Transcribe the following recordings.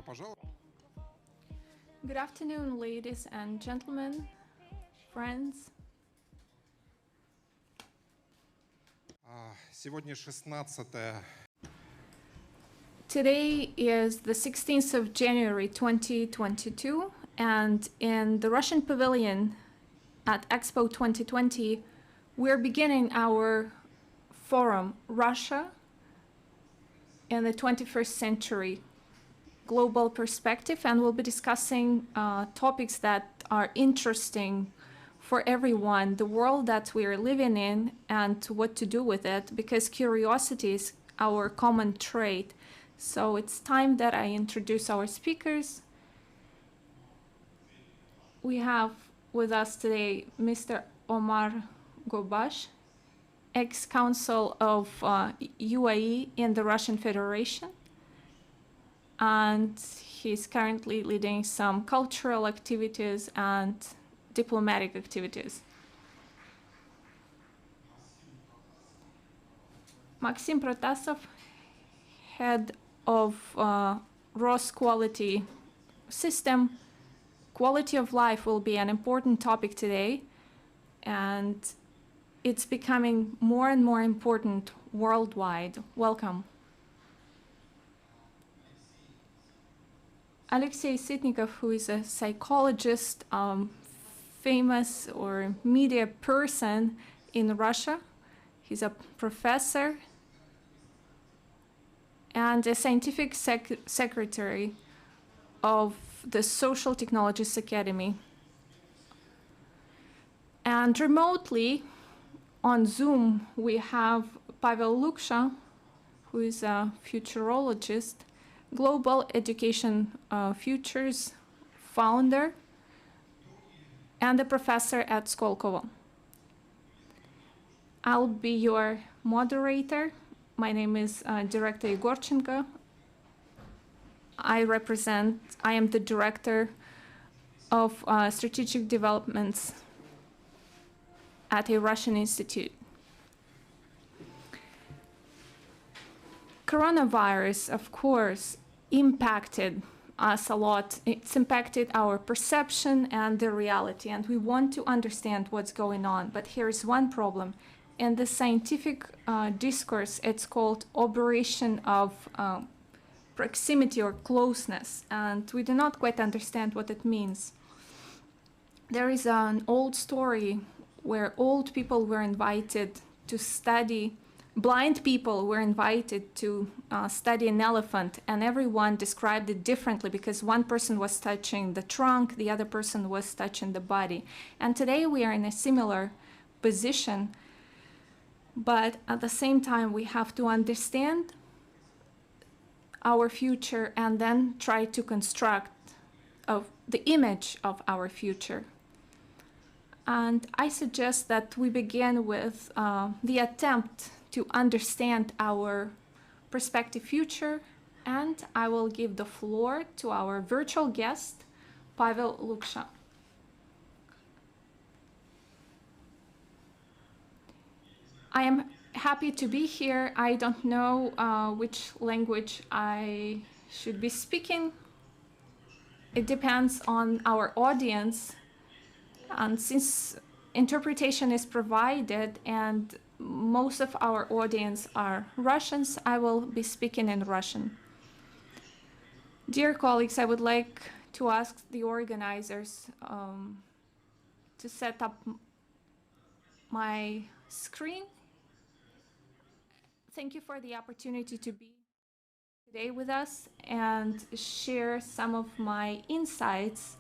пожаловать. Good afternoon, ladies and gentlemen, friends. Сегодня 16 Today is the 16th of January 2022, and in the Russian Pavilion at Expo 2020, we're beginning our forum, Russia in the 21st Century, Global Perspective, and we'll be discussing topics that are interesting for everyone, the world that we are living in and what to do with it, because curiosity is our common trait. So it's time that I introduce our speakers. We have with us today Mr. Omar Gobash, ex-consul of UAE in the Russian Federation, and he's currently leading some cultural activities and diplomatic activities. Maxim Protasov, head of ROS Quality System. Quality of life will be an important topic today, and it's becoming more and more important worldwide. Welcome. Alexei Sitnikov, who is a psychologist, famous or media person in Russia. He's a professor and a scientific secretary of the Social Technologies Academy. And remotely on Zoom, we have Pavel Luksha, who is a futurologist, Global Education Futures founder, and a professor at Skolkovo. I'll be your moderator. My name is Director Igorchenko. I am the director of strategic developments at a Russian institute. Coronavirus, of course, impacted us a lot. It's impacted our perception and the reality, and we want to understand what's going on. But here's one problem. In the scientific discourse, it's called aberration of proximity or closeness, and we do not quite understand what it means. There is an old story where old people were invited to study, blind people were invited to study an elephant, and everyone described it differently because one person was touching the trunk, the other person was touching the body. And today we are in a similar position, but at the same time we have to understand our future and then try to construct the image of our future. And I suggest that we begin with the attempt to understand our prospective future, and I will give the floor to our virtual guest, Pavel Luksha. I am happy to be here. I don't know which language I should be speaking. It depends on our audience. And since interpretation is provided and most of our audience are Russians, I will be speaking in Russian. Dear colleagues, I would like to ask the organizers to set up my screen. Thank you for the opportunity to be today with us and share some of my insights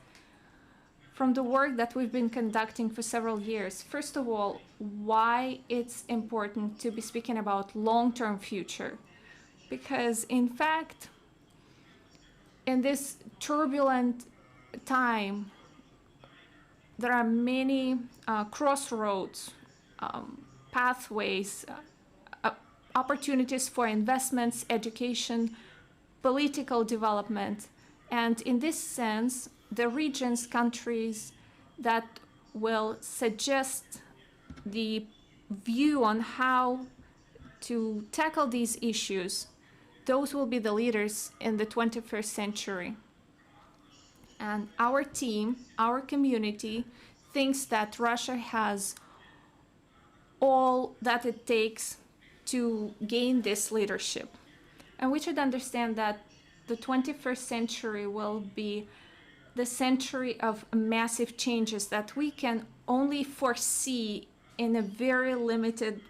from the work that we've been conducting for several years. First of all, why it's important to be speaking about long-term future. Because in fact, in this turbulent time, there are many crossroads, pathways, opportunities for investments, education, political development. And in this sense, the regions, countries that will suggest the view on how to tackle these issues those will be the leaders in the 21st century. And our team, our community, thinks that Russia has all that it takes to gain this leadership. And we should understand that the 21st century will be the century of massive changes that we can only foresee in a very limited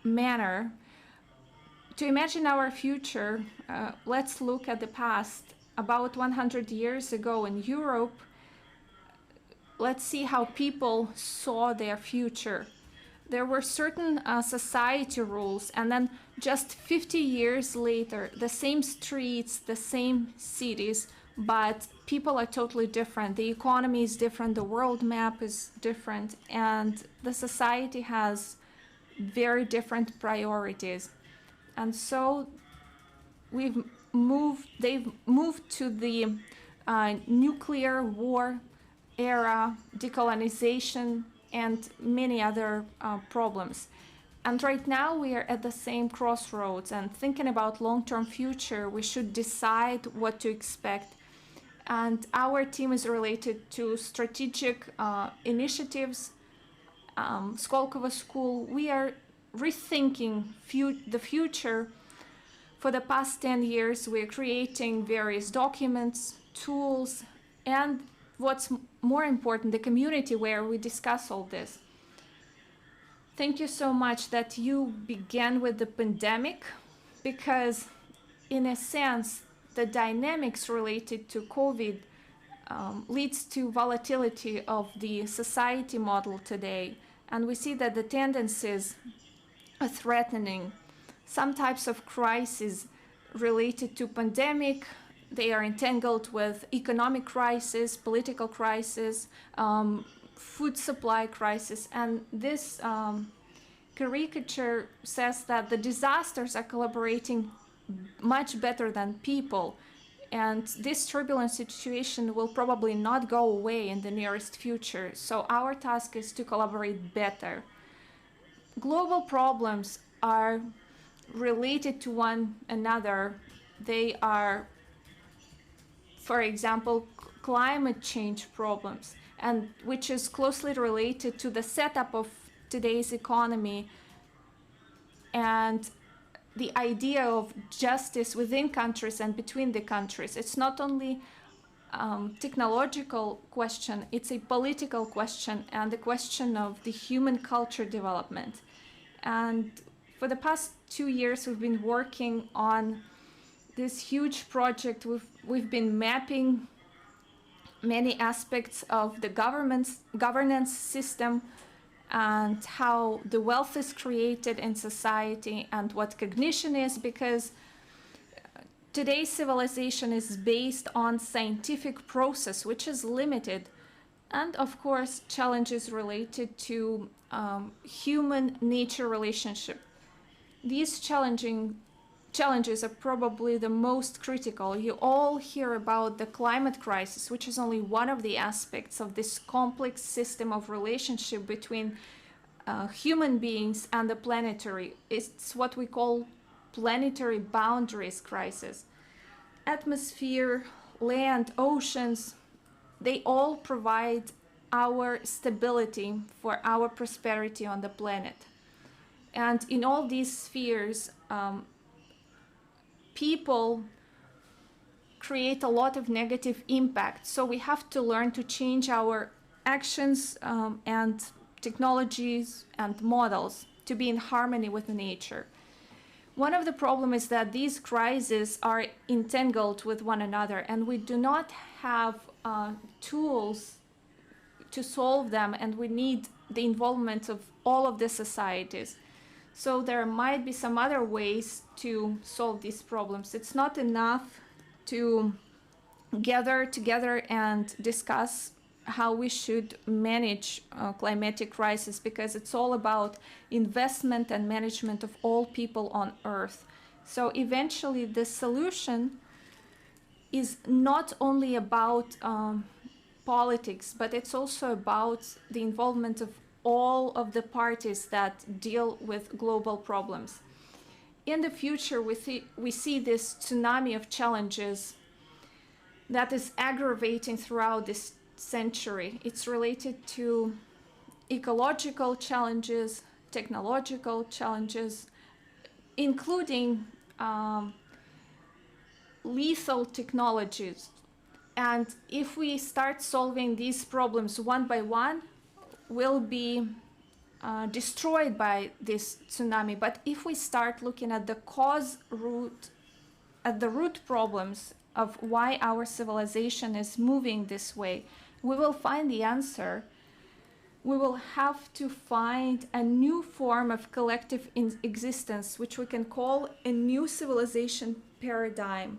manner. To imagine our future, let's look at the past. About 100 years ago in Europe, let's see how people saw their future. There were certain society rules, and then just 50 years later, the same streets, the same cities, but people are totally different. The economy is different, the world map is different, and the society has very different priorities. And so they've moved to the nuclear war era, decolonization, and many other problems. And right now we are at the same crossroads, and thinking about long-term future, we should decide what to expect. And our team is related to strategic initiatives, Skolkovo School. We are rethinking the future. For the past 10 years, we're creating various documents, tools, and what's more important, the community where we discuss all this. Thank you so much that you began with the pandemic, because in a sense, the dynamics related to COVID leads to volatility of the society model today. And we see that the tendencies are threatening. Some types of crises related to pandemic, they are entangled with economic crisis, political crisis, food supply crisis. And this caricature says that the disasters are collaborating much better than people. And this turbulent situation will probably not go away in the nearest future. So our task is to collaborate better. Global problems are related to one another. They are, for example, climate change problems, and which is closely related to the setup of today's economy and the idea of justice within countries and between the countries. It's not only technological question, it's a political question and the question of the human culture development. And for the past 2 years, we've been working on this huge project. We've been mapping many aspects of the governance system and how the wealth is created in society and what cognition is, because today's civilization is based on scientific process, which is limited, and of course challenges related to human-nature relationship. These challenges are probably the most critical. You all hear about the climate crisis, which is only one of the aspects of this complex system of relationship between human beings and the planetary. It's what we call planetary boundaries crisis. Atmosphere, land, oceans, they all provide our stability for our prosperity on the planet. And in all these spheres, people create a lot of negative impact. So we have to learn to change our actions and technologies and models to be in harmony with nature. One of the problems is that these crises are entangled with one another, and we do not have tools to solve them, and we need the involvement of all of the societies. So there might be some other ways to solve these problems. It's not enough to gather together and discuss how we should manage climatic crisis, because it's all about investment and management of all people on Earth. So eventually the solution is not only about politics, but it's also about the involvement of all of the parties that deal with global problems. In the future, we see this tsunami of challenges that is aggravating throughout this century. It's related to ecological challenges, technological challenges, including lethal technologies. And if we start solving these problems one by one, we'll be destroyed by this tsunami. But if we start looking at the root problems of why our civilization is moving this way, we will find the answer. We will have to find a new form of collective existence, which we can call a new civilization paradigm.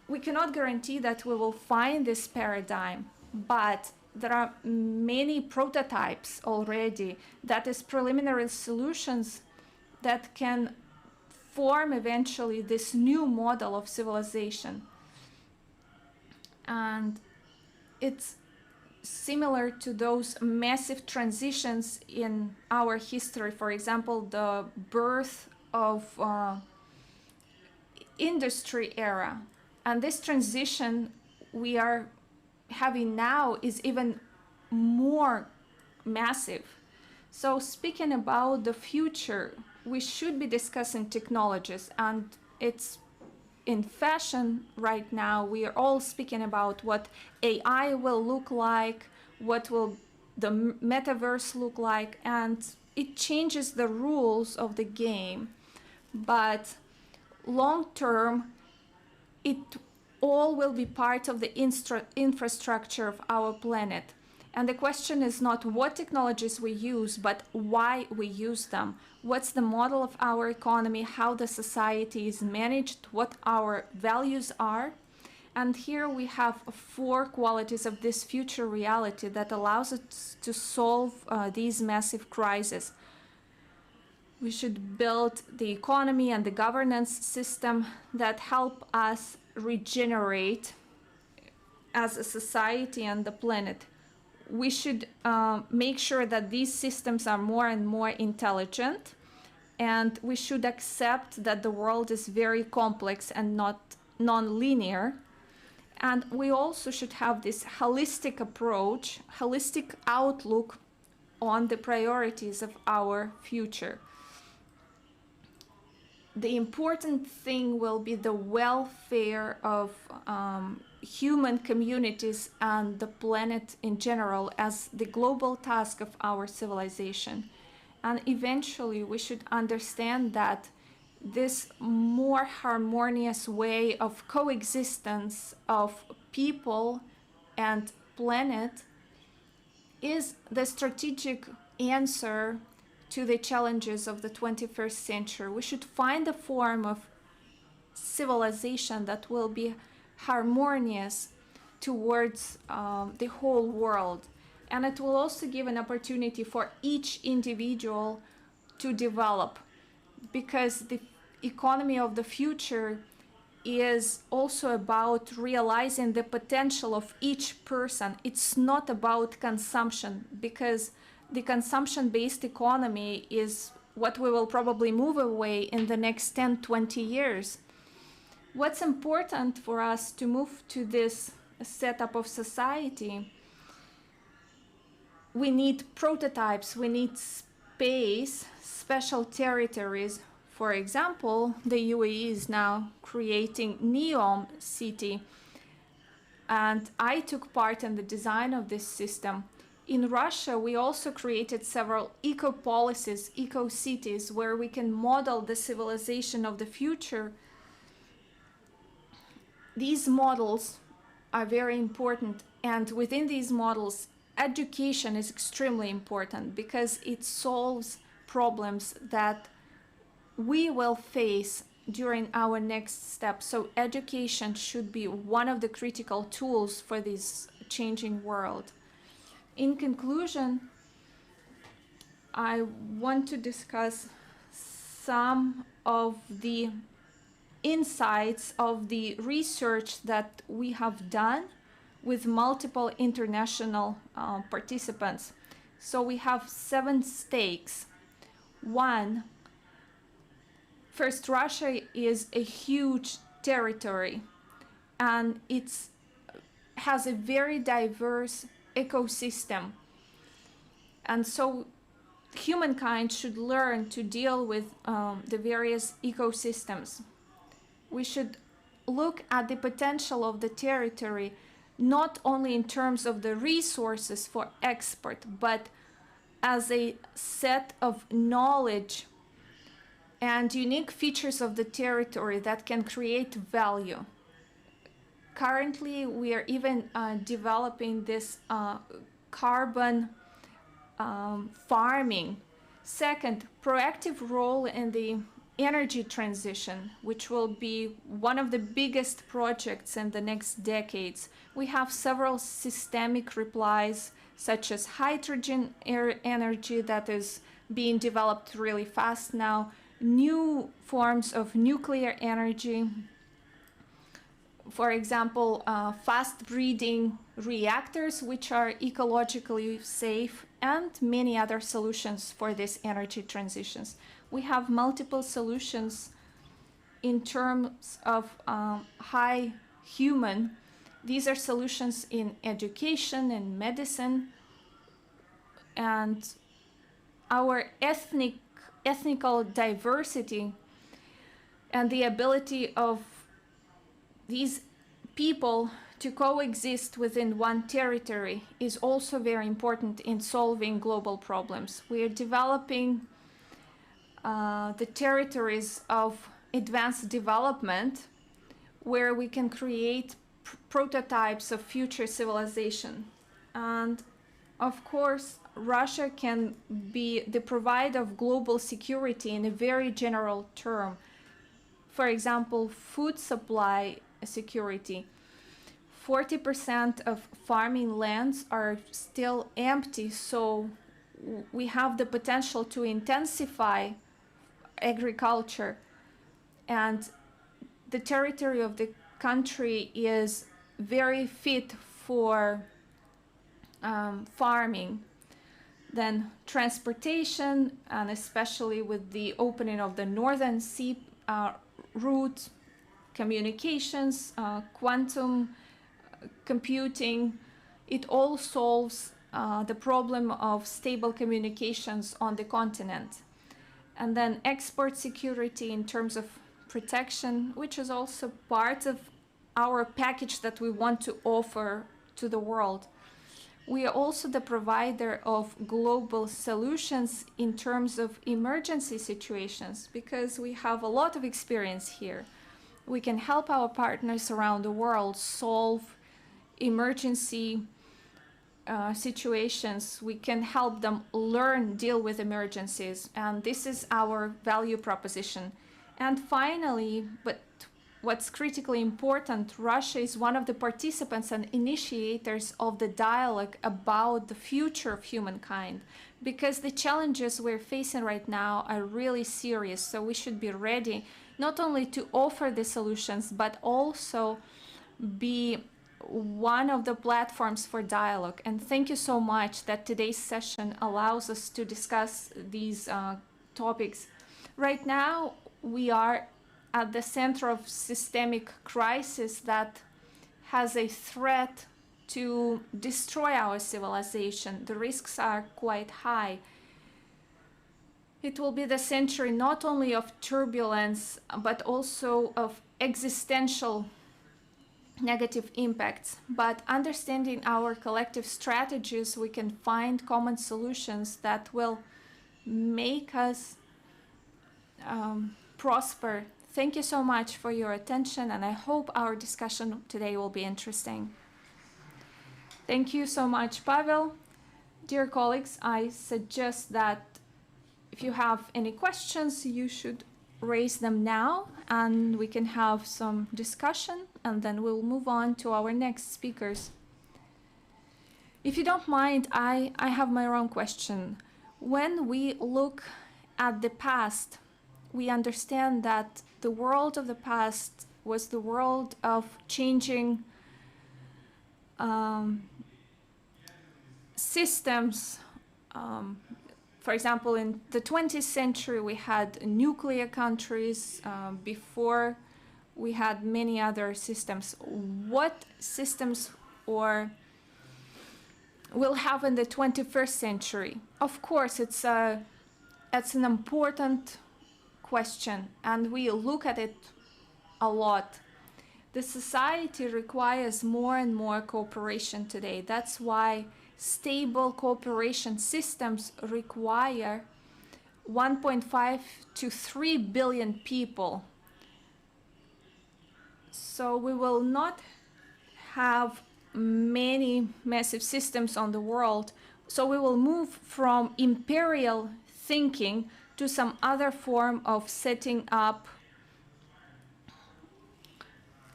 We cannot guarantee that we will find this paradigm, but there are many prototypes already, that is preliminary solutions that can form eventually this new model of civilization. And it's similar to those massive transitions in our history. For example, the birth of industry era. And this transition we are having now is even more massive. So speaking about the future, we should be discussing technologies, and it's in fashion right now. We are all speaking about what AI will look like, what will the metaverse look like, and it changes the rules of the game. But long term, it all will be part of the infrastructure of our planet. And the question is not what technologies we use, but why we use them. What's the model of our economy, how the society is managed, what our values are. And here we have 4 qualities of this future reality that allows us to solve these massive crises. We should build the economy and the governance system that help us regenerate as a society and the planet. We should make sure that these systems are more and more intelligent, and we should accept that the world is very complex and not non-linear. And we also should have this holistic approach, holistic outlook on the priorities of our future. The important thing will be the welfare of human communities and the planet in general as the global task of our civilization. And eventually we should understand that this more harmonious way of coexistence of people and planet is the strategic answer to the challenges of the 21st century. We should find a form of civilization that will be harmonious towards the whole world. And it will also give an opportunity for each individual to develop, because the economy of the future is also about realizing the potential of each person. It's not about consumption, because the consumption-based economy is what we will probably move away in the next 10, 20 years. What's important for us to move to this setup of society? We need prototypes, we need space, special territories. For example, the UAE is now creating NEOM city, and I took part in the design of this system. In Russia, we also created several eco-policies, eco-cities, where we can model the civilization of the future. These models are very important, and within these models, education is extremely important, because it solves problems that we will face during our next step. So education should be one of the critical tools for this changing world. In conclusion, I want to discuss some of the insights of the research that we have done with multiple international participants. So we have 7 stakes. One, first, Russia is a huge territory, and it has a very diverse ecosystem. And so humankind should learn to deal with the various ecosystems. We should look at the potential of the territory, not only in terms of the resources for export, but as a set of knowledge and unique features of the territory that can create value. Currently, we are even developing this carbon farming. Second, proactive role in the energy transition, which will be one of the biggest projects in the next decades. We have several systemic replies, such as hydrogen energy that is being developed really fast now, new forms of nuclear energy, for example, fast breeding reactors, which are ecologically safe, and many other solutions for these energy transitions. We have multiple solutions in terms of high human. These are solutions in education and medicine, and our ethnical diversity and the ability of these people to coexist within one territory is also very important in solving global problems. We are developing the territories of advanced development where we can create prototypes of future civilization. And of course, Russia can be the provider of global security in a very general term. For example, food supply security. 40% of farming lands are still empty, so we have the potential to intensify agriculture, and the territory of the country is very fit for farming. Then transportation, and especially with the opening of the Northern Sea route, communications, quantum computing, it all solves the problem of stable communications on the continent. And then export security in terms of protection, which is also part of our package that we want to offer to the world. We are also the provider of global solutions in terms of emergency situations, because we have a lot of experience here. We can help our partners around the world solve emergency situations. We can help them deal with emergencies, and this is our value proposition. And finally, but what's critically important, Russia is one of the participants and initiators of the dialogue about the future of humankind, because the challenges we're facing right now are really serious. So we should be ready not only to offer the solutions, but also be one of the platforms for dialogue. And thank you so much that today's session allows us to discuss these topics. Right now, we are at the center of systemic crisis that has a threat to destroy our civilization. The risks are quite high. It will be the century not only of turbulence, but also of existential negative impacts. But understanding our collective strategies, we can find common solutions that will make us prosper. Thank you so much for your attention, and I hope our discussion today will be interesting. Thank you so much, Pavel. Dear colleagues, I suggest that if you have any questions, you should raise them now, and we can have some discussion, and then we'll move on to our next speakers. If you don't mind, I have my own question. When we look at the past, we understand that the world of the past was the world of changing systems For example, in the 20th century, we had nuclear countries. Before, we had many other systems. What systems or will have in the 21st century? Of course, it's an important question, and we look at it a lot. The society requires more and more cooperation today. That's why stable cooperation systems require 1.5 to 3 billion people. So we will not have many massive systems on the world. So we will move from imperial thinking to some other form of setting up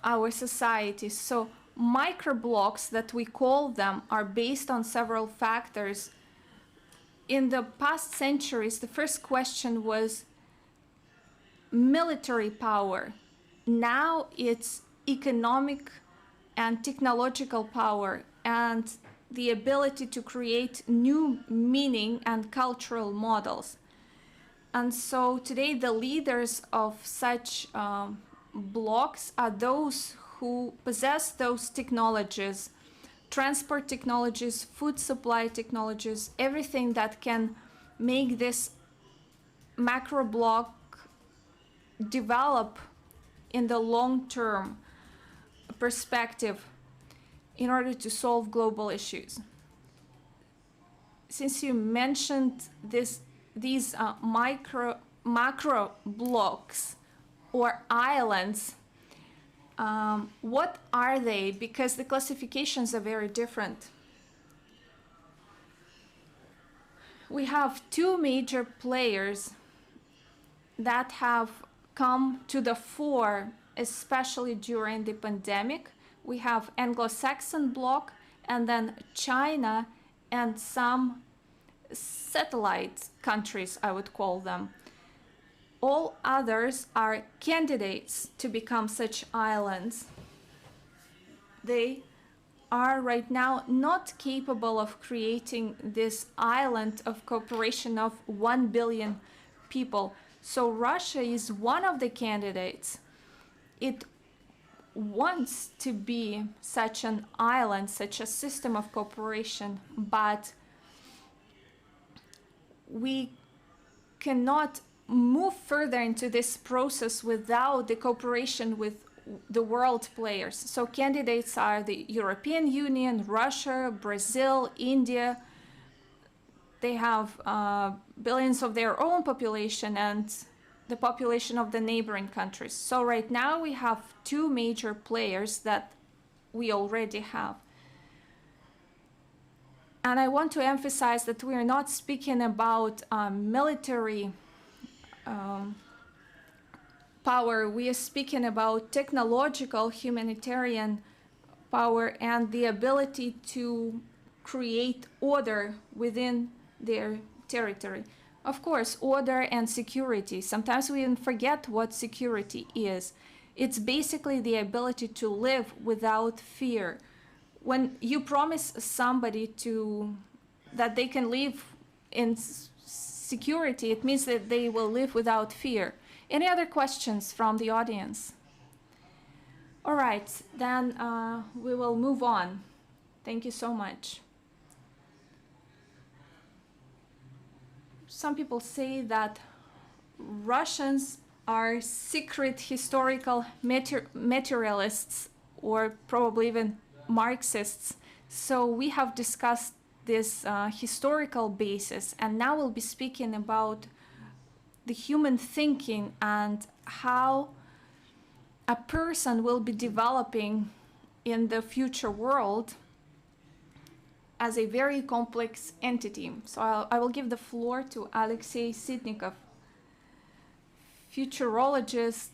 our societies. So microblocks, that we call them, are based on several factors. In the past centuries, the first question was military power. Now it's economic and technological power and the ability to create new meaning and cultural models. And so today the leaders of such blocks are those who possess those technologies, transport technologies, food supply technologies, everything that can make this macro block develop in the long-term perspective in order to solve global issues. Since you mentioned these macro blocks or islands, what are they? Because the classifications are very different. We have two major players that have come to the fore, especially during the pandemic. We have Anglo-Saxon bloc, and then China and some satellite countries, I would call them. All others are candidates to become such islands. They are right now not capable of creating this island of cooperation of 1 billion people. So Russia is one of the candidates. It wants to be such an island, such a system of cooperation, but we cannot move further into this process without the cooperation with the world players. So candidates are the European Union, Russia, Brazil, India. They have billions of their own population and the population of the neighboring countries. So right now we have two major players that we already have. And I want to emphasize that we are not speaking about military power. We are speaking about technological, humanitarian power and the ability to create order within their territory. Of course, order and security. Sometimes we even forget what security is. It's basically the ability to live without fear. When you promise somebody that they can live in security, it means that they will live without fear. Any other questions from the audience? All right, then we will move on. Thank you so much. Some people say that Russians are secret historical materialists or probably even Marxists. So we have discussed this historical basis, and now we'll be speaking about the human thinking and how a person will be developing in the future world as a very complex entity. So I will give the floor to Alexei Sitnikov, futurologist,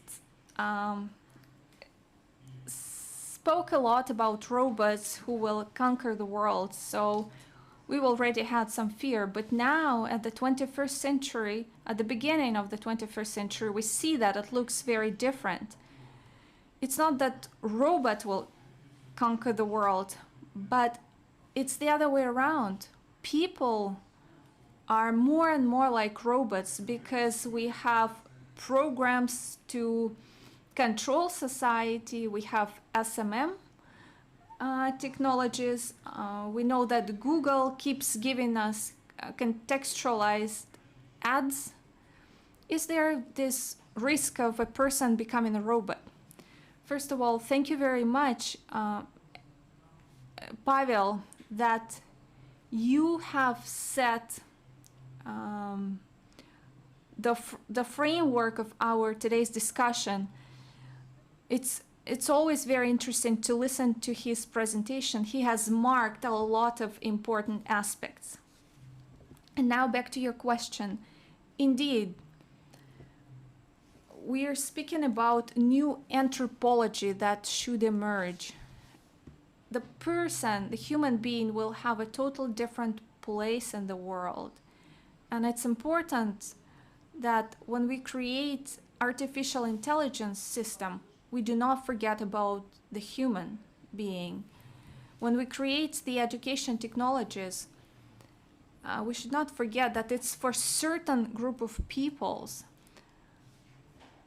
spoke a lot about robots who will conquer the world. So we already had some fear, but now at the 21st century, at the beginning of the 21st century, we see that it looks very different. It's not that robot will conquer the world, but it's the other way around. People are more and more like robots because we have programs to control society. We have SMM technologies. We know that Google keeps giving us contextualized ads. Is there this risk of a person becoming a robot? First of all, thank you very much, Pavel, that you have set the framework of our today's discussion. It's always very interesting to listen to his presentation. He has marked a lot of important aspects. And now back to your question. Indeed, we are speaking about new anthropology that should emerge. The person, the human being, will have a total different place in the world. And it's important that when we create artificial intelligence system, we do not forget about the human being. When we create the education technologies, we should not forget that it's for certain group of peoples.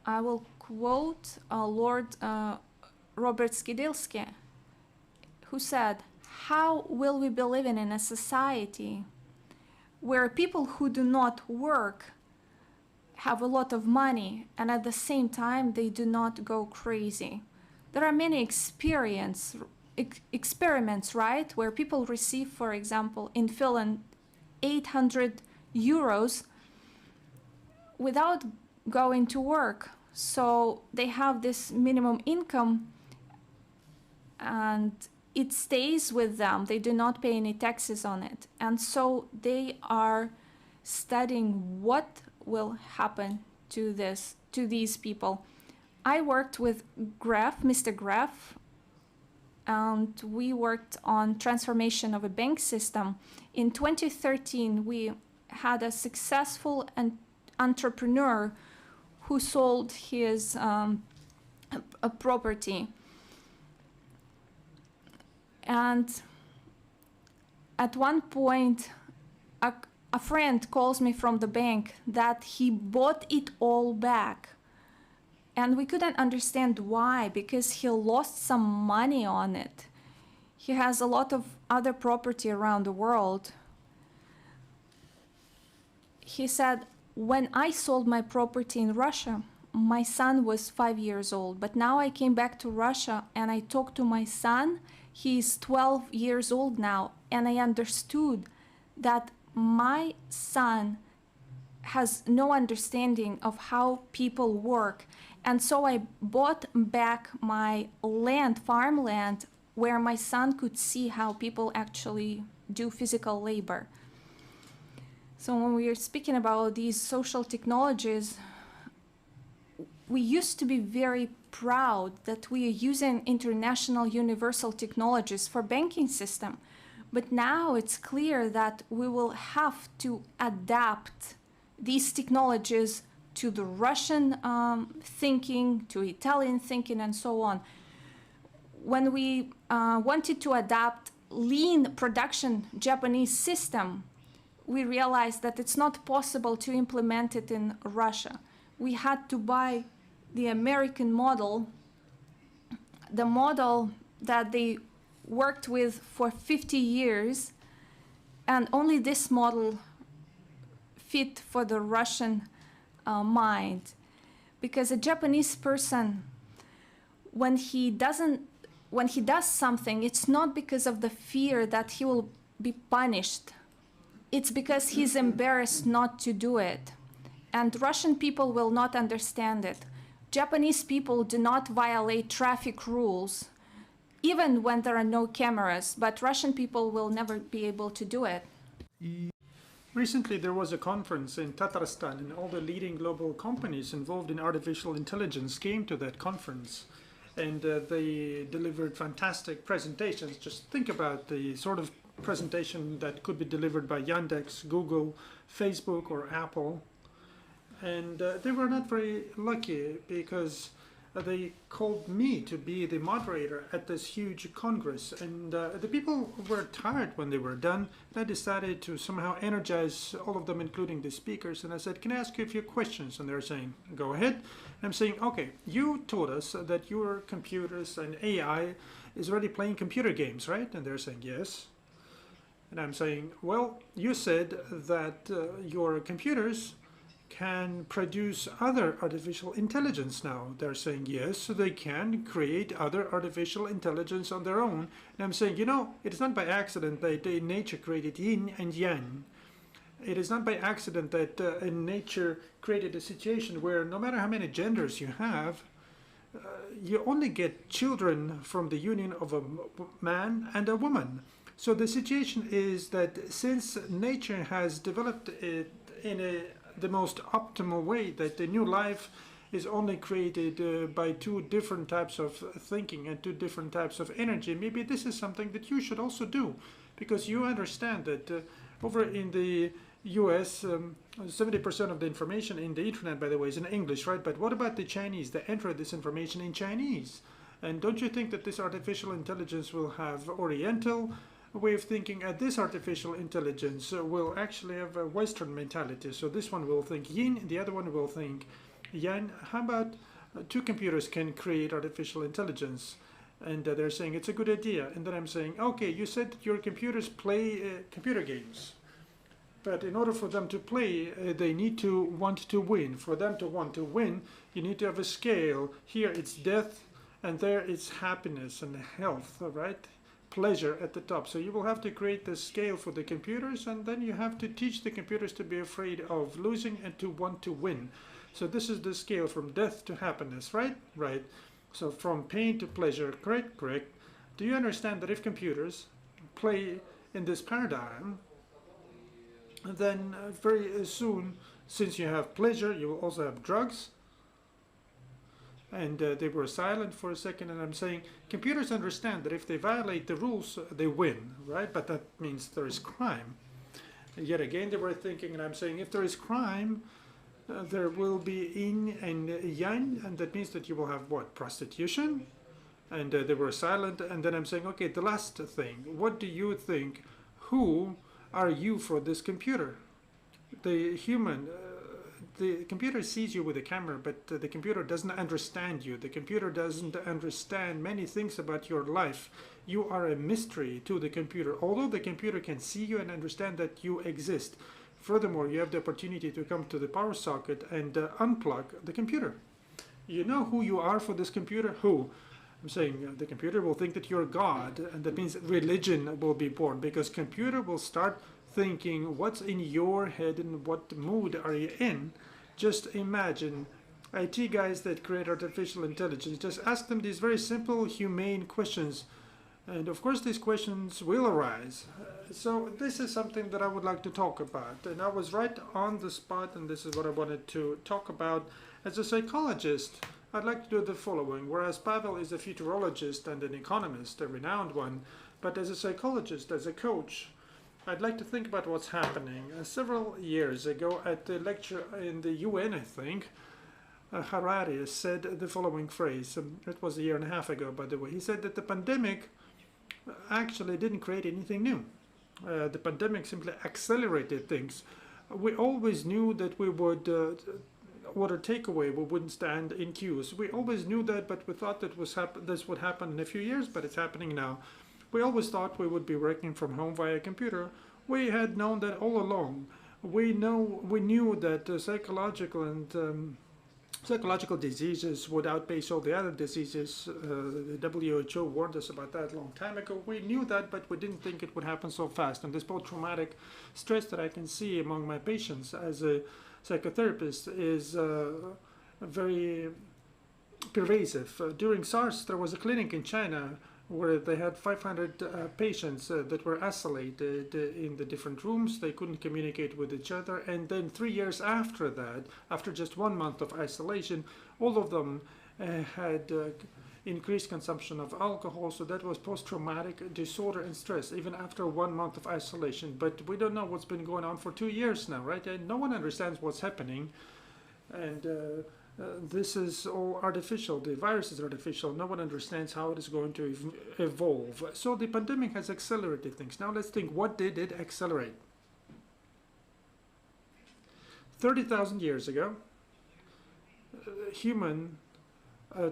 I will quote Lord Robert Skidelsky, who said, "How will we be living in a society where people who do not work have a lot of money and at the same time they do not go crazy?" There are many experiments, right, where people receive, for example, in Finland, 800 euros without going to work. So they have this minimum income and it stays with them. They do not pay any taxes on it. And so they are studying what will happen to these people. I worked with Graf, Mr. Graf, and we worked on transformation of a bank system. In 2013, we had a successful entrepreneur who sold his a property. And at one point, a friend calls me from the bank that he bought it all back. And we couldn't understand why, because he lost some money on it. He has a lot of other property around the world. He said, "When I sold my property in Russia, my son was 5 years old. But now I came back to Russia and I talked to my son. He's 12 years old now. And I understood that my son has no understanding of how people work. And so I bought back my land, farmland, where my son could see how people actually do physical labor." So when we are speaking about these social technologies, we used to be very proud that we are using international universal technologies for banking system. But now it's clear that we will have to adapt these technologies to the Russian thinking, to Italian thinking, and so on. When we wanted to adapt lean production Japanese system, we realized that it's not possible to implement it in Russia. We had to buy the American model, the model that they worked with for 50 years, and only this model fit for the Russian mind. Because a Japanese person, when he does something, it's not because of the fear that he will be punished. It's because he's embarrassed not to do it. And Russian people will not understand it. Japanese people do not violate traffic rules, even when there are no cameras, but Russian people will never be able to do it. Recently there was a conference in Tatarstan, and all the leading global companies involved in artificial intelligence came to that conference. And they delivered fantastic presentations. Just think about the sort of presentation that could be delivered by Yandex, Google, Facebook, or Apple. And they were not very lucky because they called me to be the moderator at this huge congress, and the people were tired when they were done. And I decided to somehow energize all of them, including the speakers, and I said, can I ask you a few questions? And they're saying, go ahead. And I'm saying, okay, you told us that your computers and AI is already playing computer games, right? And they're saying, yes. And I'm saying, well, you said that your computers can produce other artificial intelligence now. They're saying, yes, so they can create other artificial intelligence on their own. And I'm saying, you know, it is not by accident that nature created yin and yang. It is not by accident that nature created a situation where no matter how many genders you have, you only get children from the union of a man and a woman. So the situation is that since nature has developed it in the most optimal way, that the new life is only created by two different types of thinking and two different types of energy, maybe this is something that you should also do, because you understand that over in the US, 70% of the information in the internet, by the way, is in English, right? But what about the Chinese? They enter this information in Chinese. And don't you think that this artificial intelligence will have Oriental way of thinking, and this artificial intelligence will actually have a Western mentality? So this one will think yin, the other one will think yang. How about two computers can create artificial intelligence? And they're saying it's a good idea. And then I'm saying, okay, you said your computers play computer games. But in order for them to play, they need to want to win. For them to want to win, you need to have a scale. Here it's death, and there it's happiness and health, right? Pleasure at the top. So you will have to create the scale for the computers, and then you have to teach the computers to be afraid of losing and to want to win. So this is the scale from death to happiness, right? Right. So from pain to pleasure, correct? Correct. Do you understand that if computers play in this paradigm, then very soon, since you have pleasure, you will also have drugs? And they were silent for a second, and I'm saying computers understand that if they violate the rules, they win, right? But that means there is crime. And yet again, they were thinking, and I'm saying if there is crime, there will be yin and yang, and that means that you will have what? Prostitution? And they were silent, and then I'm saying, okay, the last thing, what do you think? Who are you for this computer? The human. The computer sees you with a camera, but the computer doesn't understand you. The computer doesn't understand many things about your life. You are a mystery to the computer, although the computer can see you and understand that you exist. Furthermore, you have the opportunity to come to the power socket and unplug the computer. You know who you are for this computer? Who? I'm saying the computer will think that you're God, and that means religion will be born, because computer will start thinking what's in your head and what mood are you in. Just imagine IT guys that create artificial intelligence. Just ask them these very simple, humane questions. And of course, these questions will arise. So this is something that I would like to talk about. And I was right on the spot, and this is what I wanted to talk about. As a psychologist, I'd like to do the following. Whereas Pavel is a futurologist and an economist, a renowned one, but as a psychologist, as a coach, I'd like to think about what's happening. Several years ago at the lecture in the UN, I think, Harari said the following phrase. It was a year and a half ago, by the way. He said that the pandemic actually didn't create anything new. The pandemic simply accelerated things. We always knew that we would order takeaway, we wouldn't stand in queues. We always knew that, but we thought that this would happen in a few years, but it's happening now. We always thought we would be working from home via computer. We had known that all along. We knew that psychological diseases would outpace all the other diseases. The WHO warned us about that a long time ago. We knew that, but we didn't think it would happen so fast. And this post-traumatic stress that I can see among my patients as a psychotherapist is very pervasive. During SARS, there was a clinic in China where they had 500 patients that were isolated in the different rooms. They couldn't communicate with each other. And then 3 years after that, after just 1 month of isolation, all of them had increased consumption of alcohol. So that was post-traumatic disorder and stress, even after 1 month of isolation. But we don't know what's been going on for 2 years now, right? And no one understands what's happening. And This is all artificial. The virus is artificial. No one understands how it is going to evolve. So the pandemic has accelerated things. Now let's think, what did it accelerate? 30,000 years ago, human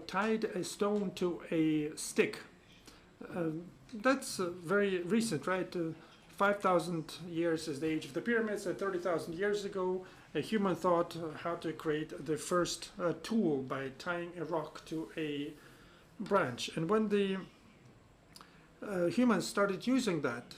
tied a stone to a stick. That's very recent, right? 5,000 years is the age of the pyramids, and 30,000 years ago, a human thought how to create the first tool by tying a rock to a branch. And when the humans started using that,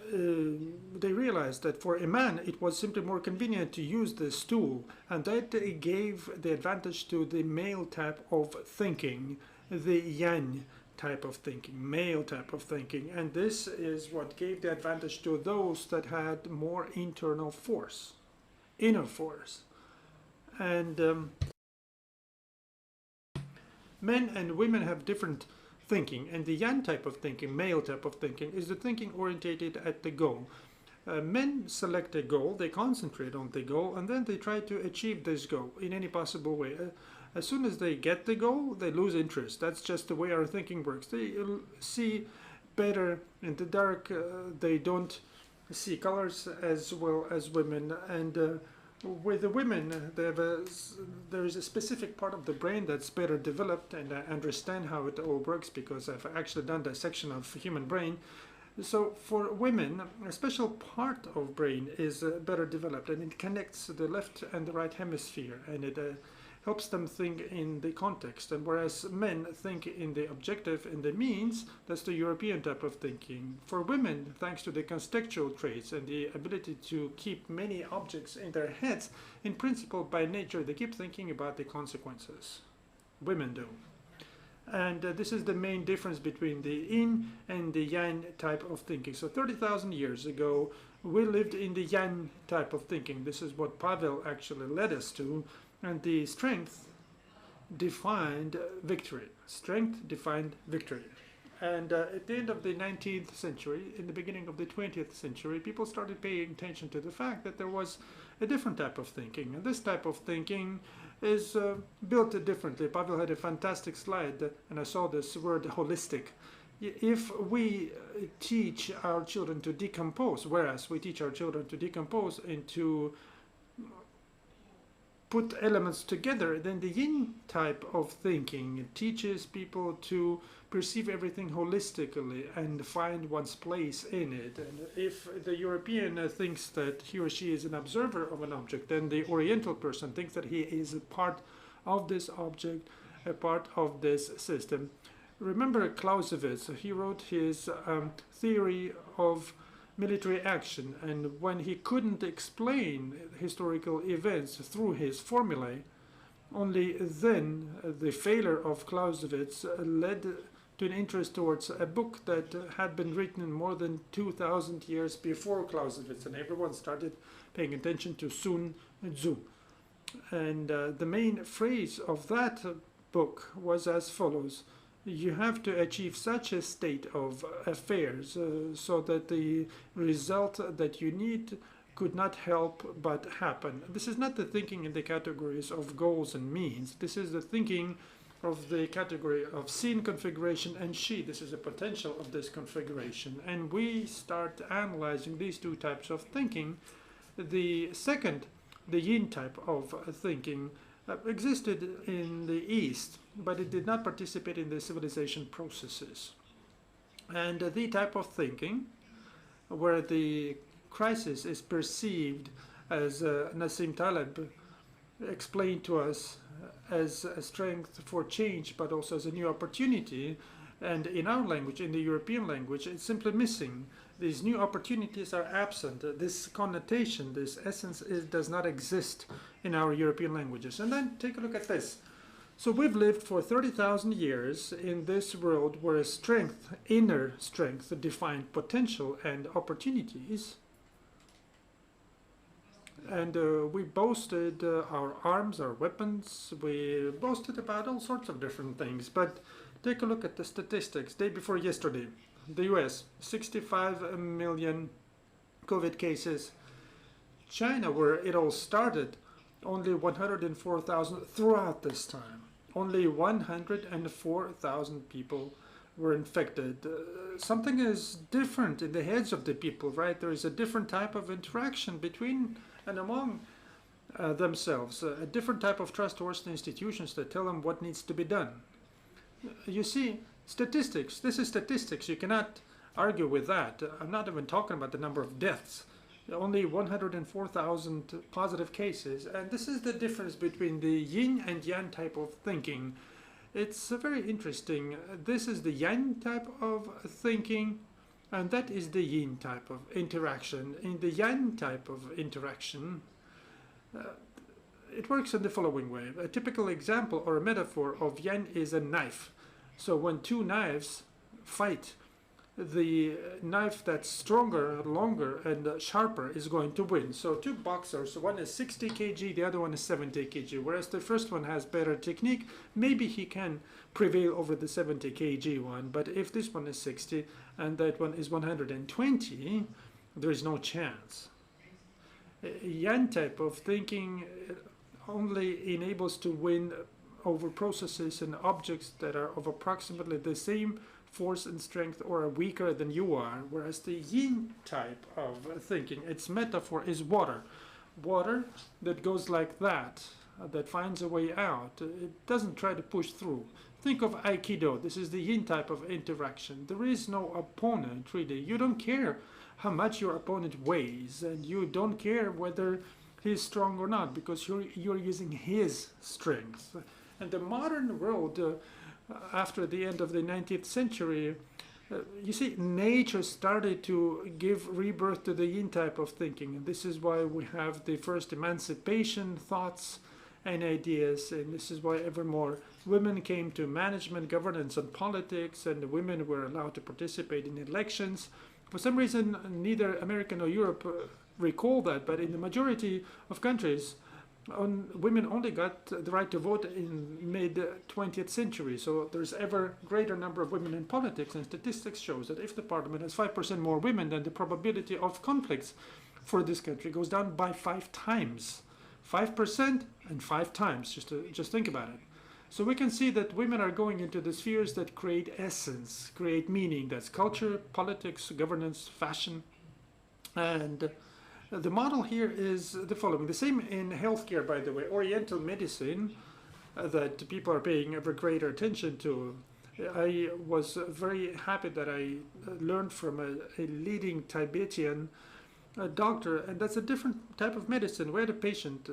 they realized that for a man it was simply more convenient to use this tool, and that gave the advantage to the male type of thinking, the yang type of thinking, male type of thinking, and this is what gave the advantage to those that had more internal force, inner force. And men and women have different thinking, and the yang type of thinking, male type of thinking, is the thinking orientated at the goal. Men select a goal, they concentrate on the goal, and then they try to achieve this goal in any possible way. As soon as they get the goal, they lose interest. That's just the way our thinking works. They see better in the dark. They don't see colors as well as women. And with the women, there is a specific part of the brain that's better developed, and I understand how it all works because I've actually done dissection of human brain. So for women, a special part of brain is better developed, and it connects the left and the right hemisphere, and it helps them think in the context. And whereas men think in the objective, in the means, that's the European type of thinking. For women, thanks to the contextual traits and the ability to keep many objects in their heads, in principle, by nature, they keep thinking about the consequences. Women do. And this is the main difference between the yin and the yang type of thinking. So 30,000 years ago, we lived in the yang type of thinking. This is what Pavel actually led us to. And the strength defined victory. Strength defined victory. And at the end of the 19th century, in the beginning of the 20th century, people started paying attention to the fact that there was a different type of thinking. And this type of thinking is built differently. Pavel had a fantastic slide, and I saw this word holistic. If we teach our children to decompose, whereas we teach our children to decompose into put elements together, then the yin type of thinking teaches people to perceive everything holistically and find one's place in it. And if the European thinks that he or she is an observer of an object, then the Oriental person thinks that he is a part of this object, a part of this system. Remember Clausewitz, he wrote his theory of military action, and when he couldn't explain historical events through his formulae, only then the failure of Clausewitz led to an interest towards a book that had been written more than 2,000 years before Clausewitz, and everyone started paying attention to Sun Tzu. And the main phrase of that book was as follows: you have to achieve such a state of affairs so that the result that you need could not help but happen. This is not the thinking in the categories of goals and means. This is the thinking of the category of scene configuration and she. This is the potential of this configuration. And we start analyzing these two types of thinking. The second, the yin type of thinking, existed in the East, but it did not participate in the civilization processes. And the type of thinking where the crisis is perceived, as Nassim Taleb explained to us, as a strength for change, but also as a new opportunity. And in our language, in the European language, it's simply missing. These new opportunities are absent. This connotation, this essence does not exist in our European languages. And then take a look at this. So we've lived for 30,000 years in this world where strength, inner strength, defined potential and opportunities. And we boasted our arms, our weapons. We boasted about all sorts of different things. But take a look at the statistics. Day before yesterday, the US, 65 million COVID cases. China, where it all started, only 104,000 throughout this time. Only 104,000 people were infected. Something is different in the heads of the people, right? There is a different type of interaction between and among themselves, a different type of trust towards the institutions that tell them what needs to be done. You see, statistics, this is statistics. You cannot argue with that. I'm not even talking about the number of deaths. Only 104,000 positive cases. And this is the difference between the yin and yang type of thinking. It's very interesting. This is the yang type of thinking, and that is the yin type of interaction. In the yang type of interaction, it works in the following way. A typical example or a metaphor of yang is a knife. So when two knives fight, the knife that's stronger, longer, and sharper is going to win. So two boxers, one is 60 kg, the other one is 70 kg. Whereas the first one has better technique, maybe he can prevail over the 70 kg one. But if this one is 60 and that one is 120, there is no chance. Yang type of thinking only enables to win over processes and objects that are of approximately the same force and strength or are weaker than you are, whereas the yin type of thinking, its metaphor is water. Water that goes like that, that finds a way out. It doesn't try to push through. Think of Aikido. This is the yin type of interaction. There is no opponent, really. You don't care how much your opponent weighs, and you don't care whether he's strong or not, because you're using his strength. And the modern world, after the end of the 19th century, you see, nature started to give rebirth to the yin type of thinking. And this is why we have the first emancipation thoughts and ideas. And this is why ever more women came to management, governance, and politics, and the women were allowed to participate in elections. For some reason, neither America nor Europe recall that, but in the majority of countries, women only got the right to vote in mid-20th century. So there's ever greater number of women in politics, and statistics shows that if the parliament has 5% more women, then the probability of conflicts for this country goes down by 5 times. 5% and 5 times, just think about it. So we can see that women are going into the spheres that create essence, create meaning. That's culture, politics, governance, fashion, and the model here is the following. The same in healthcare, by the way. Oriental medicine that people are paying ever greater attention to. I was very happy that I learned from a leading Tibetan doctor, and that's a different type of medicine. We had a patient,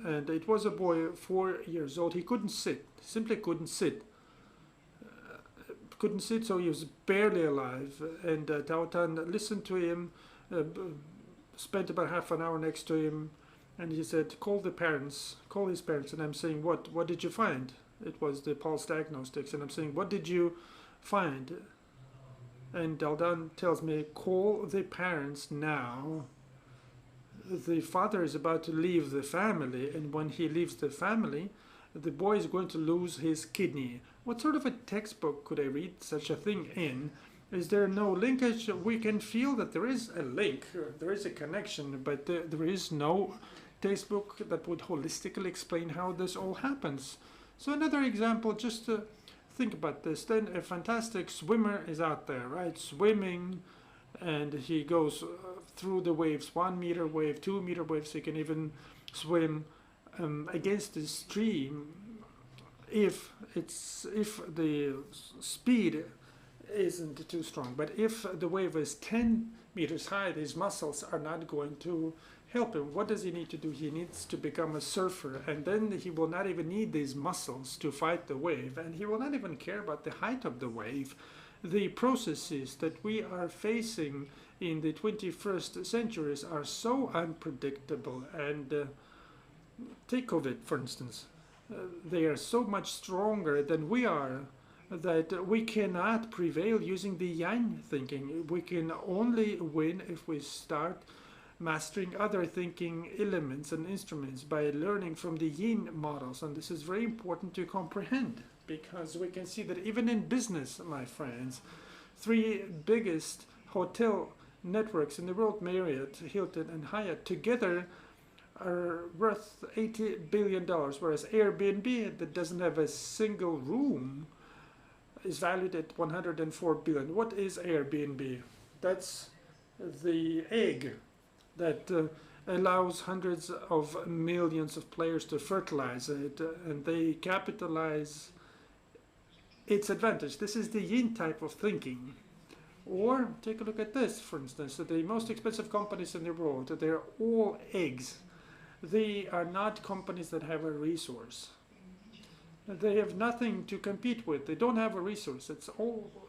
and it was a boy, 4 years old. He couldn't sit, simply couldn't sit. Couldn't sit, so he was barely alive. And Taotan listened to him, spent about half an hour next to him, and he said, call his parents. And I'm saying, what did you find? It was the pulse diagnostics. And I'm saying, what did you find? And Daldan tells me, call the parents now. The father is about to leave the family, and when he leaves the family, the boy is going to lose his kidney. What sort of a textbook could I read such a thing in? Is there no linkage? We can feel that there is a link, there is a connection, but there is no textbook that would holistically explain how this all happens. So another example, just to think about this. Then a fantastic swimmer is out there, right, swimming, and he goes through the waves, 1 meter wave, 2 meter waves. He can even swim against the stream if the speed isn't too strong. But if the wave is 10 meters high, his muscles are not going to help him. What does he need to do? He needs to become a surfer, and then he will not even need these muscles to fight the wave, and he will not even care about the height of the wave. The processes that we are facing in the 21st centuries are so unpredictable, and take COVID, for instance. They are so much stronger than we are, that we cannot prevail using the yang thinking. We can only win if we start mastering other thinking elements and instruments by learning from the yin models. And this is very important to comprehend, because we can see that even in business, my friends, 3 biggest hotel networks in the world, Marriott, Hilton, and Hyatt, together are worth $80 billion, whereas Airbnb, that doesn't have a single room, is valued at $104 billion. What is Airbnb? That's the egg that allows hundreds of millions of players to fertilize it, and they capitalize its advantage. This is the yin type of thinking. Or take a look at this, for instance, the most expensive companies in the world, they're all eggs. They are not companies that have a resource. They have nothing to compete with. They don't have a resource.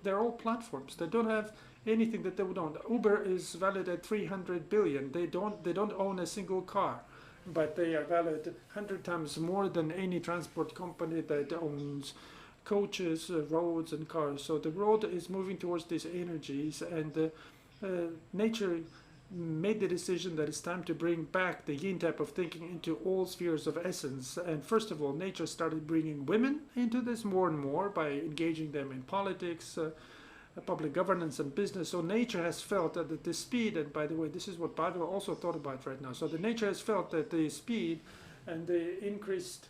They're all platforms. They don't have anything that they would own. Uber is valued at 300 billion. They don't own a single car, but they are valued 100 times more than any transport company that owns coaches, roads, and cars. So the world is moving towards these energies, and nature made the decision that it's time to bring back the yin type of thinking into all spheres of essence. And first of all, nature started bringing women into this more and more by engaging them in politics, public governance, and business. So nature has felt that the speed, and by the way, this is what Pavel also thought about right now. So the nature has felt that the speed and the increased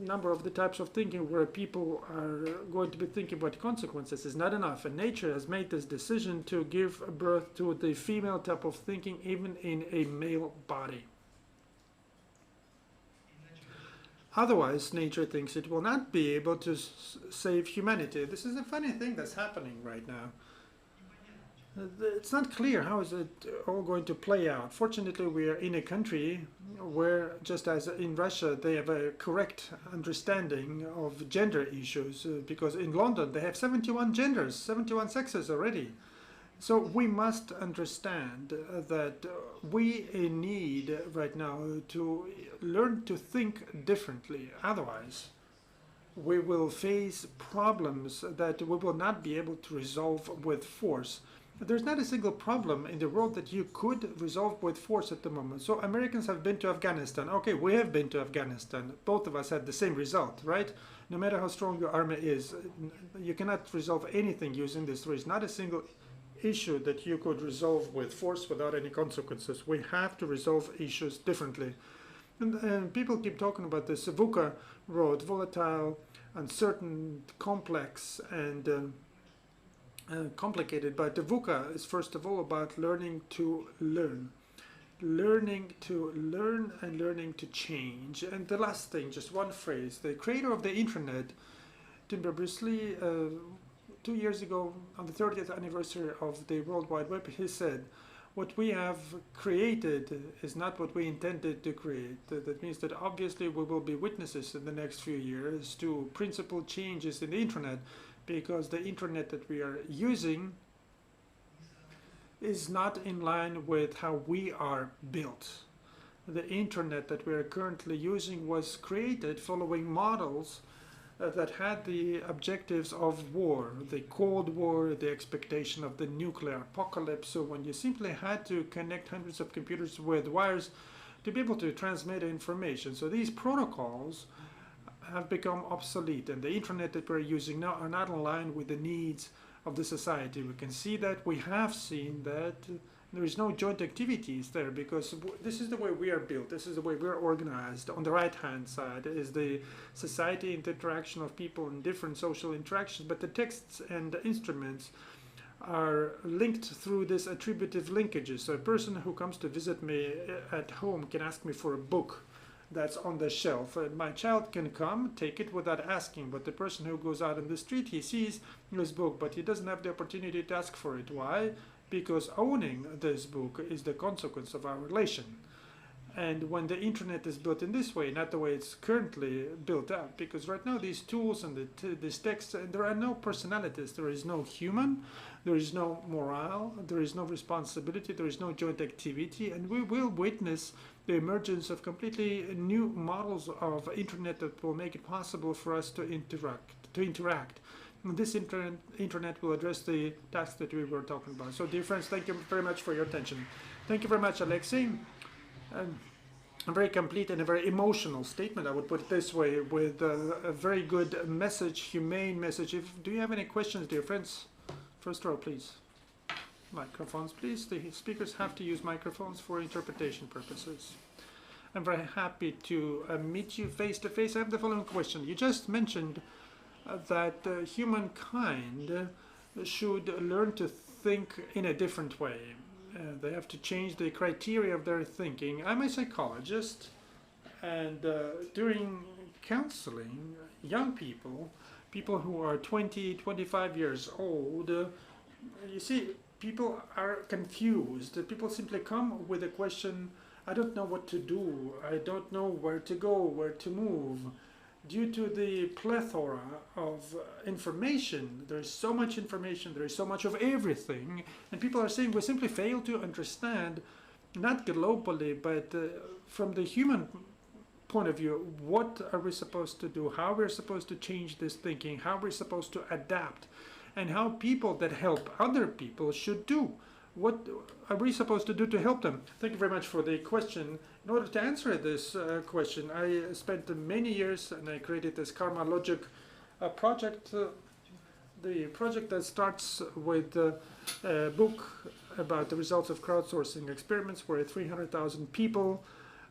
number of the types of thinking where people are going to be thinking about consequences is not enough, and nature has made this decision to give birth to the female type of thinking even in a male body. Otherwise, nature thinks it will not be able to save humanity. This is a funny thing that's happening right now. It's not clear how is it all going to play out. Fortunately, we are in a country where, just as in Russia, they have a correct understanding of gender issues, because in London they have 71 genders, 71 sexes already. So we must understand that we need right now to learn to think differently. Otherwise, we will face problems that we will not be able to resolve with force. There's not a single problem in the world that you could resolve with force at the moment. So Americans have been to Afghanistan. Okay, we have been to Afghanistan. Both of us had the same result, right? No matter how strong your army is, you cannot resolve anything using this. There is not a single issue that you could resolve with force without any consequences. We have to resolve issues differently. And people keep talking about this VUCA road, volatile, uncertain, complex, and complicated, but the VUCA is first of all about learning to learn. Learning to learn and learning to change. And the last thing, just one phrase, the creator of the internet, Tim Berners-Lee, 2 years ago on the 30th anniversary of the World Wide Web, he said, what we have created is not what we intended to create. That means that obviously we will be witnesses in the next few years to principal changes in the internet, because the internet that we are using is not in line with how we are built. The internet that we are currently using was created following models that had the objectives of war, the Cold War, the expectation of the nuclear apocalypse. So when you simply had to connect hundreds of computers with wires to be able to transmit information. So these protocols have become obsolete, and the internet that we're using now are not in line with the needs of the society. We can see that, we have seen that there is no joint activities there, because this is the way we are built, this is the way we're organized. On the right hand side is the society and the interaction of people in different social interactions, but the texts and the instruments are linked through this attributive linkages. So a person who comes to visit me at home can ask me for a book that's on the shelf. My child can come, take it without asking, but the person who goes out in the street, he sees this book, but he doesn't have the opportunity to ask for it. Why? Because owning this book is the consequence of our relation. And when the internet is built in this way, not the way it's currently built up, because right now these tools and these texts, there are no personalities, there is no human, there is no morale, there is no responsibility, there is no joint activity, and we will witness the emergence of completely new models of internet that will make it possible for us to interact. And this internet will address the tasks that we were talking about. So dear friends, thank you very much for your attention. Thank you very much, Alexei. A very complete and a very emotional statement, I would put it this way, with a very good message, humane message. Do you have any questions, dear friends? First row, please. Microphones, please. The speakers have to use microphones for interpretation purposes. I'm very happy to meet you face to face. I have the following question. You just mentioned that humankind should learn to think in a different way. They have to change the criteria of their thinking. I'm a psychologist, and during counseling young people, people who are 20, 25 years old, you see, people are confused. People simply come with a question, I don't know what to do, I don't know where to go, where to move. Due to the plethora of information, there is so much information, there is so much of everything, and people are saying we simply fail to understand, not globally, but from the human point of view, what are we supposed to do, how we're supposed to change this thinking, how we're supposed to adapt, and how people that help other people should do. What are we supposed to do to help them? Thank you very much for the question. In order to answer this question, I spent many years and I created this Karma Logic project. The project that starts with a book about the results of crowdsourcing experiments where 300,000 people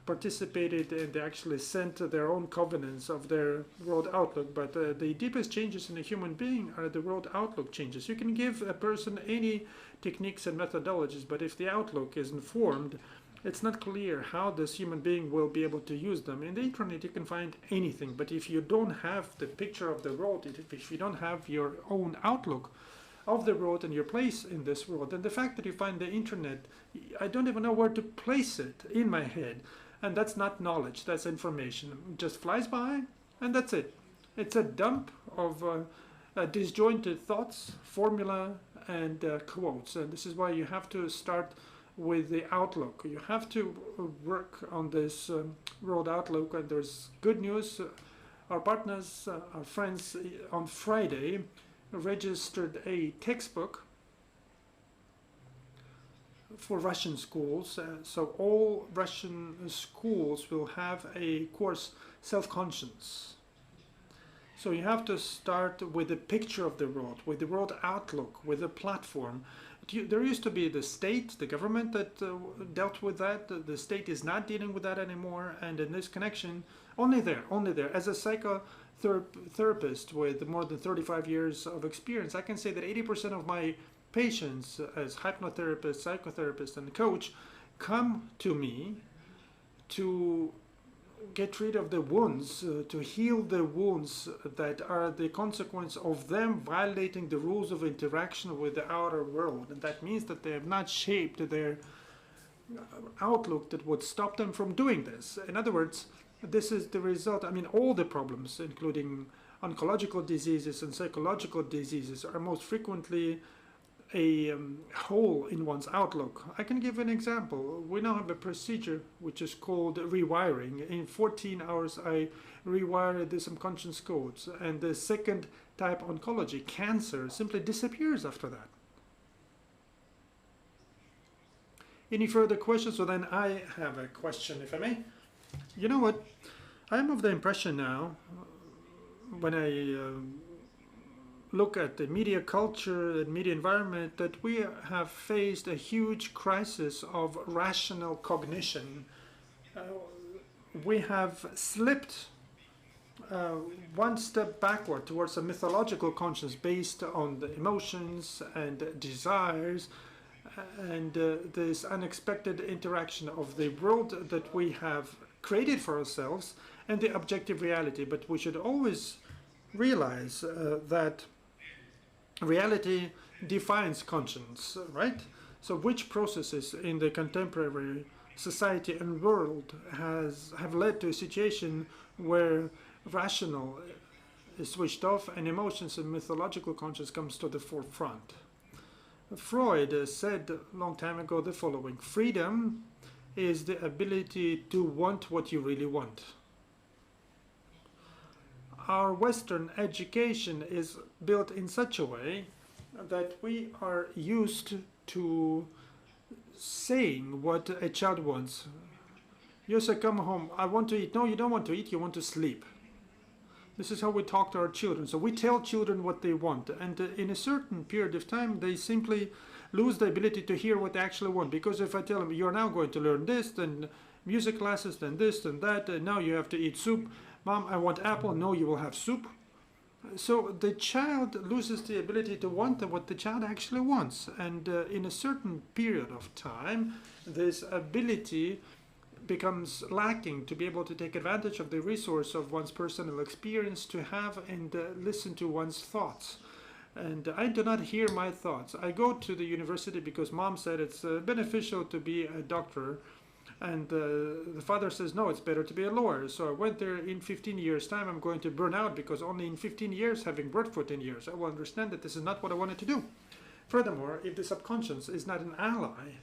participated and they actually sent their own covenants of their world outlook. But the deepest changes in a human being are the world outlook changes. You can give a person any techniques and methodologies, but if the outlook isn't formed, it's not clear how this human being will be able to use them. In the internet you can find anything, but if you don't have the picture of the world, if you don't have your own outlook of the world and your place in this world, then the fact that you find the internet, I don't even know where to place it in my head. And that's not knowledge, that's information. It just flies by, and that's it. It's a dump of disjointed thoughts, formula, and quotes. And this is why you have to start with the outlook. You have to work on this world outlook, and there's good news. Our partners, our friends, on Friday registered a textbook for Russian schools. So all Russian schools will have a course, Self-Conscience. So you have to start with a picture of the world, with the world outlook, with a platform. There used to be the state, the government that dealt with that. The state is not dealing with that anymore. And in this connection, only there. As a psychotherapist with more than 35 years of experience, I can say that 80% of my patients as hypnotherapist, psychotherapist, and coach come to me to get rid of the wounds, to heal the wounds that are the consequence of them violating the rules of interaction with the outer world. And that means that they have not shaped their outlook that would stop them from doing this. In other words, this is the result. I mean, all the problems, including oncological diseases and psychological diseases, are most frequently a hole in one's outlook. I can give an example. We now have a procedure which is called rewiring. In 14 hours, I rewired the subconscious codes, and the second type oncology, cancer, simply disappears after that. Any further questions? So then I have a question, if I may. You know what? I am of the impression now, when I look at the media culture and media environment, that we have faced a huge crisis of rational cognition. We have slipped one step backward towards a mythological consciousness based on the emotions and desires and this unexpected interaction of the world that we have created for ourselves and the objective reality. But we should always realize that reality defines conscience, right? So which processes in the contemporary society and world have led to a situation where rational is switched off and emotions and mythological consciousness comes to the forefront? Freud said a long time ago the following: freedom is the ability to want what you really want. Our Western education is built in such a way that we are used to saying what a child wants. You say, come home, I want to eat. No, you don't want to eat, you want to sleep. This is how we talk to our children. So we tell children what they want, and in a certain period of time they simply lose the ability to hear what they actually want. Because if I tell them, you're now going to learn this, then music classes, then this, then that. Now you have to eat soup. Mom, I want apple. No, you will have soup. So the child loses the ability to want what the child actually wants. And in a certain period of time, this ability becomes lacking to be able to take advantage of the resource of one's personal experience, to have and listen to one's thoughts. And I do not hear my thoughts. I go to the university because mom said it's beneficial to be a doctor. And the father says, no, it's better to be a lawyer. So I went there. In 15 years' time, I'm going to burn out because only in 15 years, having worked for 10 years, I will understand that this is not what I wanted to do. Furthermore, if the subconscious is not an ally,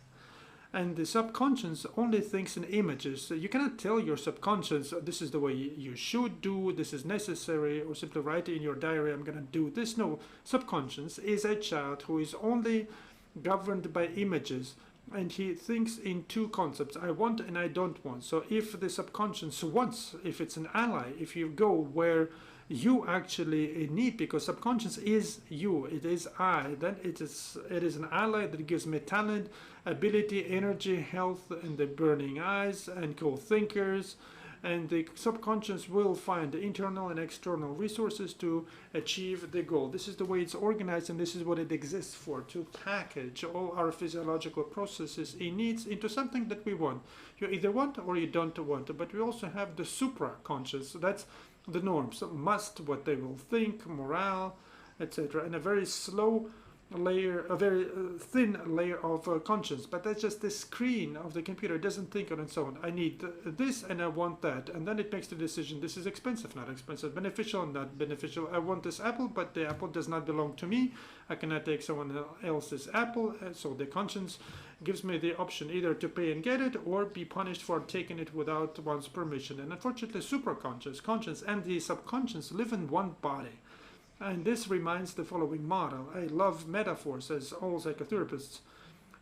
and the subconscious only thinks in images, you cannot tell your subconscious, this is the way you should do, this is necessary, or simply write in your diary, I'm going to do this. No, subconscious is a child who is only governed by images. And he thinks in two concepts, I want and I don't want. So if the subconscious wants, if it's an ally, if you go where you actually need, because subconscious is you, it is I, then it is an ally that gives me talent, ability, energy, health, and the burning eyes, and co-thinkers. And the subconscious will find the internal and external resources to achieve the goal. This is the way it's organized, and this is what it exists for, to package all our physiological processes it needs into something that we want. You either want or you don't want. But we also have the supra-conscious. That's the norms, must, what they will think, morale, etc. And a very slow layer, a very thin layer of conscience, but that's just the screen of the computer. It doesn't think on its own. I need this and I want that, and then it makes the decision. This is expensive, not expensive, beneficial, not beneficial. I want this apple, but the apple does not belong to me. I cannot take someone else's apple. So the conscience gives me the option either to pay and get it or be punished for taking it without one's permission. And unfortunately, supraconscious, conscious, and the subconscious live in one body. And this reminds the following model. I love metaphors, as all psychotherapists.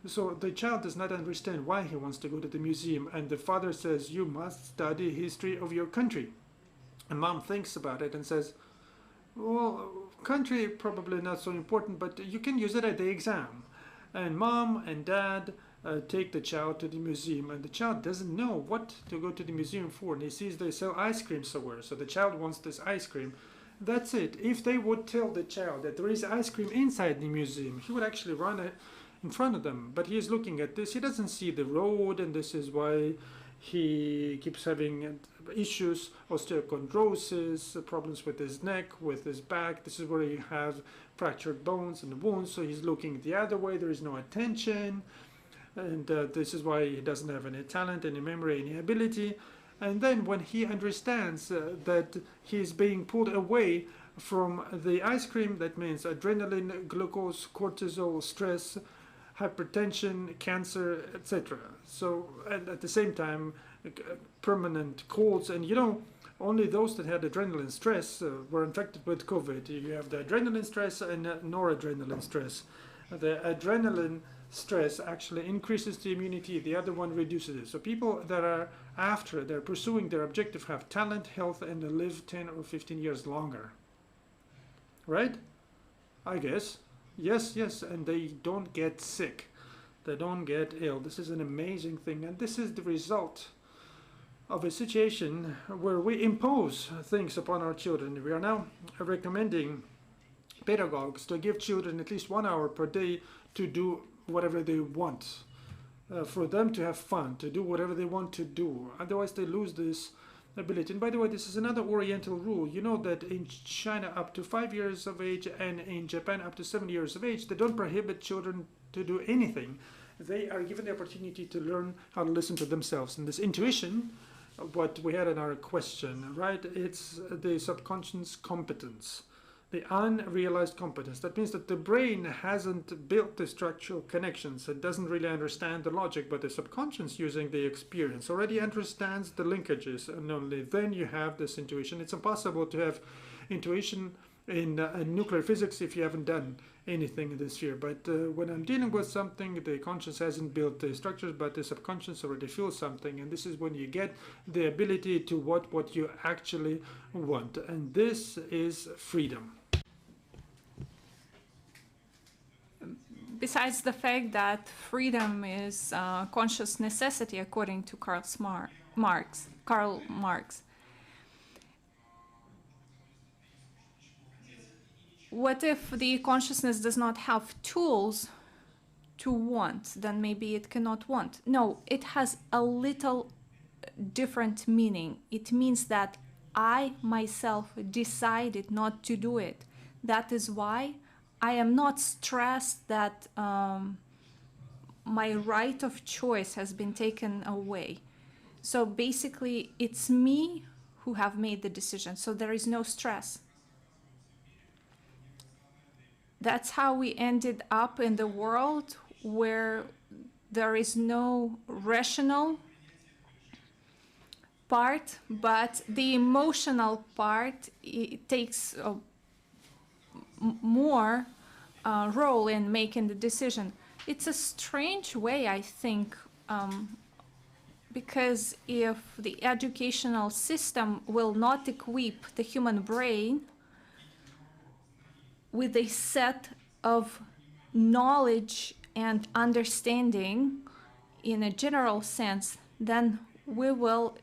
So the child does not understand why he wants to go to the museum, and the father says, you must study history of your country. And mom thinks about it and says, well, country probably not so important, but you can use it at the exam. And mom and dad take the child to the museum, and the child doesn't know what to go to the museum for, and he sees they sell ice cream somewhere, so the child wants this ice cream. That's it. If they would tell the child that there is ice cream inside the museum, he would actually run it in front of them. But he is looking at this. He doesn't see the road, and this is why he keeps having issues, osteochondrosis, problems with his neck, with his back. This is where you have fractured bones and wounds. So he's looking the other way. There is no attention. And this is why he doesn't have any talent, any memory, any ability. And then when he understands that he's being pulled away from the ice cream, that means adrenaline, glucose, cortisol, stress, hypertension, cancer, etc. So, and at the same time, permanent colds. And you know, only those that had adrenaline stress were infected with COVID. You have the adrenaline stress and noradrenaline stress. The adrenaline stress actually increases the immunity, the other one reduces it. So people that are they're pursuing their objective, have talent, health, and live 10 or 15 years longer. Right? I guess. Yes, and they don't get sick. They don't get ill. This is an amazing thing, and this is the result of a situation where we impose things upon our children. We are now recommending pedagogues to give children at least 1 hour per day to do whatever they want, for them to have fun, to do whatever they want to do. Otherwise, they lose this ability. And by the way, this is another Oriental rule. You know that in China, up to 5 years of age, and in Japan, up to 7 years of age, they don't prohibit children to do anything. They are given the opportunity to learn how to listen to themselves. And this intuition, what we had in our question, right? It's the subconscious competence. The unrealized competence. That means that the brain hasn't built the structural connections. It doesn't really understand the logic, but the subconscious, using the experience, already understands the linkages, and only then you have this intuition. It's impossible to have intuition in nuclear physics if you haven't done anything in this sphere. But when I'm dealing with something, the conscious hasn't built the structures, but the subconscious already feels something, and this is when you get the ability to what you actually want, and this is freedom. besides the fact that freedom is conscious necessity, according to Karl Marx. What if the consciousness does not have tools to want? Then maybe it cannot want. No, it has a little different meaning. It means that I myself decided not to do it. That is why I am not stressed that my right of choice has been taken away. So basically, it's me who have made the decision. So there is no stress. That's how we ended up in the world where there is no rational part, but the emotional part, it takes more role in making the decision. It's a strange way, I think, because if the educational system will not equip the human brain with a set of knowledge and understanding in a general sense, then we will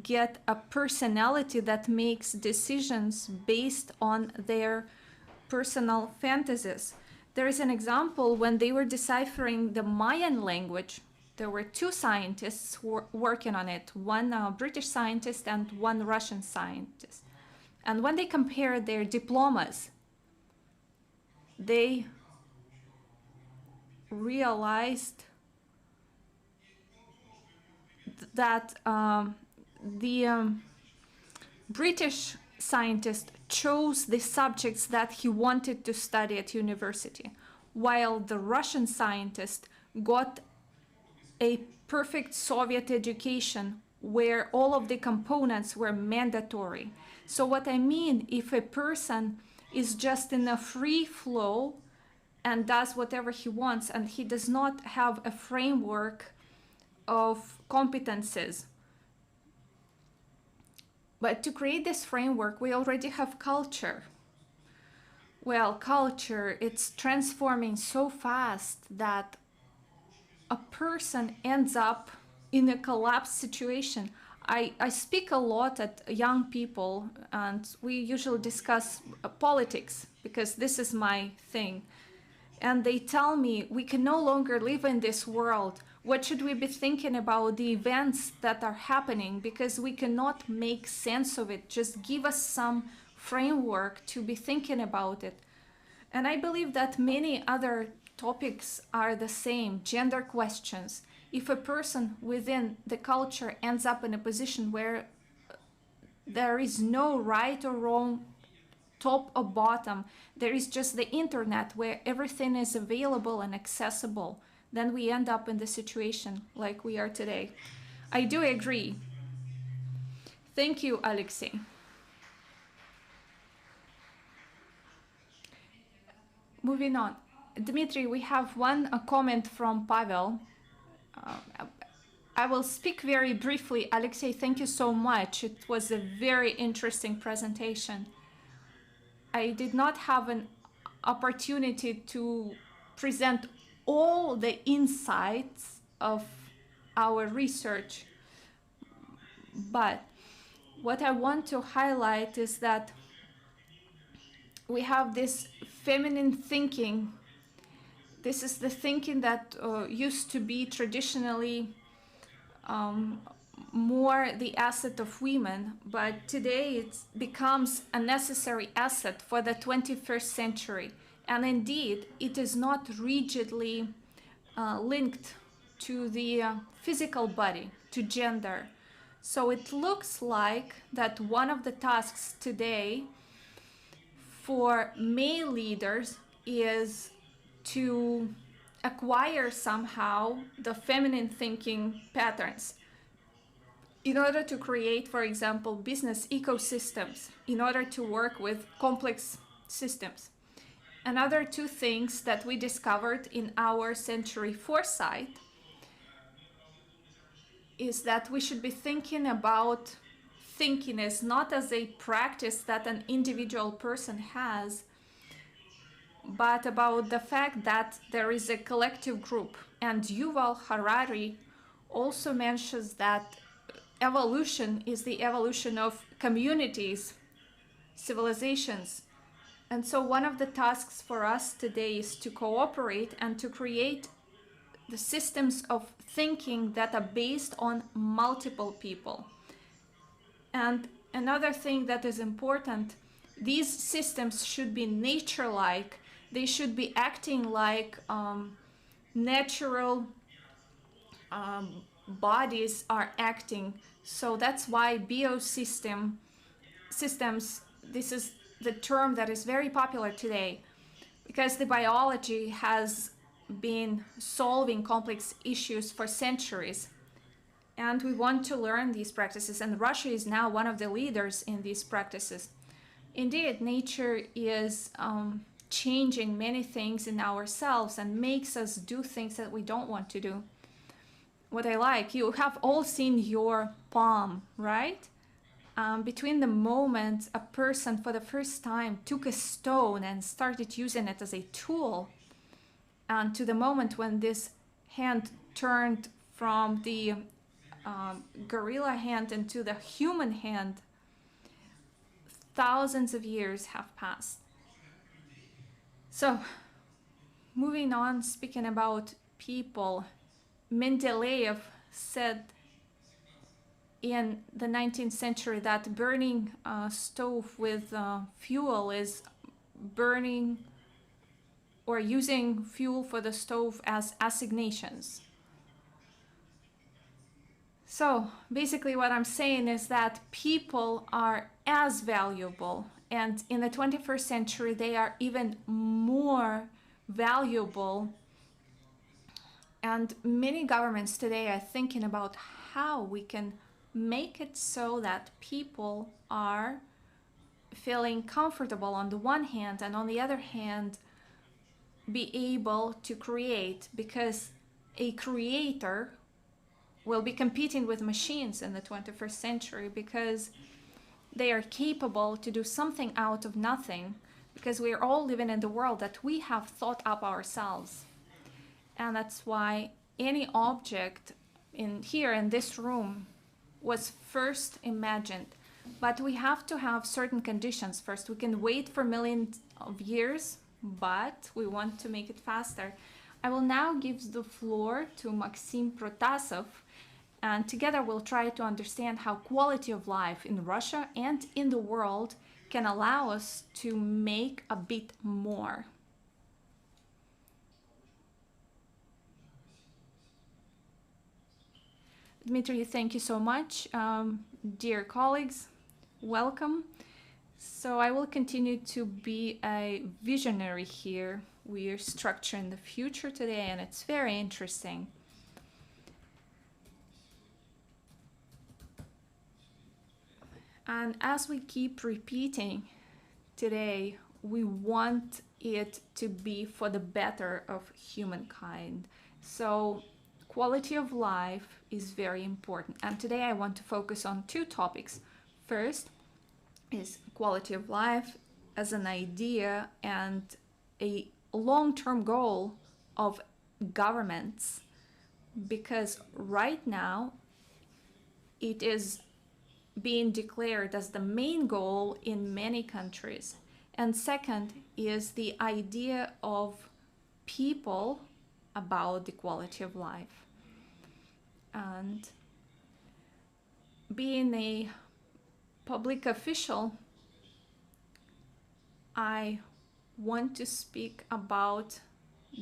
get a personality that makes decisions based on their personal fantasies. There is an example when they were deciphering the Mayan language. There were two scientists working on it, one British scientist and one Russian scientist. And when they compared their diplomas, they realized that the British scientist chose the subjects that he wanted to study at university, while the Russian scientist got a perfect Soviet education where all of the components were mandatory. So what I mean, if a person is just in a free flow and does whatever he wants, and he does not have a framework of competences. But to create this framework, we already have culture. Well, culture, it's transforming so fast that a person ends up in a collapse situation. I speak a lot at young people, and we usually discuss politics because this is my thing. And they tell me, we can no longer live in this world. What should we be thinking about the events that are happening? Because we cannot make sense of it. Just give us some framework to be thinking about it. And I believe that many other topics are the same, gender questions. If a person within the culture ends up in a position where there is no right or wrong, top or bottom, there is just the internet where everything is available and accessible, then we end up in the situation like we are today. I do agree. Thank you, Alexei. Moving on. Dmitry, we have a comment from Pavel. I will speak very briefly. Alexei, thank you so much. It was a very interesting presentation. I did not have an opportunity to present all the insights of our research, but what I want to highlight is that we have this feminine thinking. This is the thinking that used to be traditionally more the asset of women, but today it becomes a necessary asset for the 21st century. And indeed, it is not rigidly linked to the physical body, to gender. So it looks like that one of the tasks today for male leaders is to acquire somehow the feminine thinking patterns in order to create, for example, business ecosystems, in order to work with complex systems. Another two things that we discovered in our century foresight is that we should be thinking about thinking as not as a practice that an individual person has, but about the fact that there is a collective group. And Yuval Harari also mentions that evolution is the evolution of communities, civilizations. And so one of the tasks for us today is to cooperate and to create the systems of thinking that are based on multiple people. And another thing that is important, these systems should be nature-like. They should be acting like natural bodies are acting. So that's why systems, this is the term that is very popular today, because the biology has been solving complex issues for centuries. And we want to learn these practices, and Russia is now one of the leaders in these practices. Indeed, nature is changing many things in ourselves and makes us do things that we don't want to do. What I like, you have all seen your palm, right? Between the moment a person for the first time took a stone and started using it as a tool, and to the moment when this hand turned from the gorilla hand into the human hand, thousands of years have passed. So, moving on, speaking about people, Mendeleev said in the 19th century that burning a stove with fuel is burning or using fuel for the stove as assignations. So basically what I'm saying is that people are as valuable, and in the 21st century they are even more valuable. And many governments today are thinking about how we can make it so that people are feeling comfortable on the one hand, and on the other hand be able to create, because a creator will be competing with machines in the 21st century because they are capable to do something out of nothing, because we are all living in the world that we have thought up ourselves. And that's why any object in this room was first imagined. But we have to have certain conditions first. We can wait for millions of years, but we want to make it faster. I will now give the floor to Maxim Protasov, and together we'll try to understand how quality of life in Russia and in the world can allow us to make a bit more. Dmitry, thank you so much. Dear colleagues, welcome. So I will continue to be a visionary here. We are structuring the future today, and it's very interesting. And as we keep repeating today, we want it to be for the better of humankind. So quality of life is very important. And today I want to focus on two topics. First is quality of life as an idea and a long-term goal of governments, because right now it is being declared as the main goal in many countries. And second is the idea of people about the quality of life. And being a public official, I want to speak about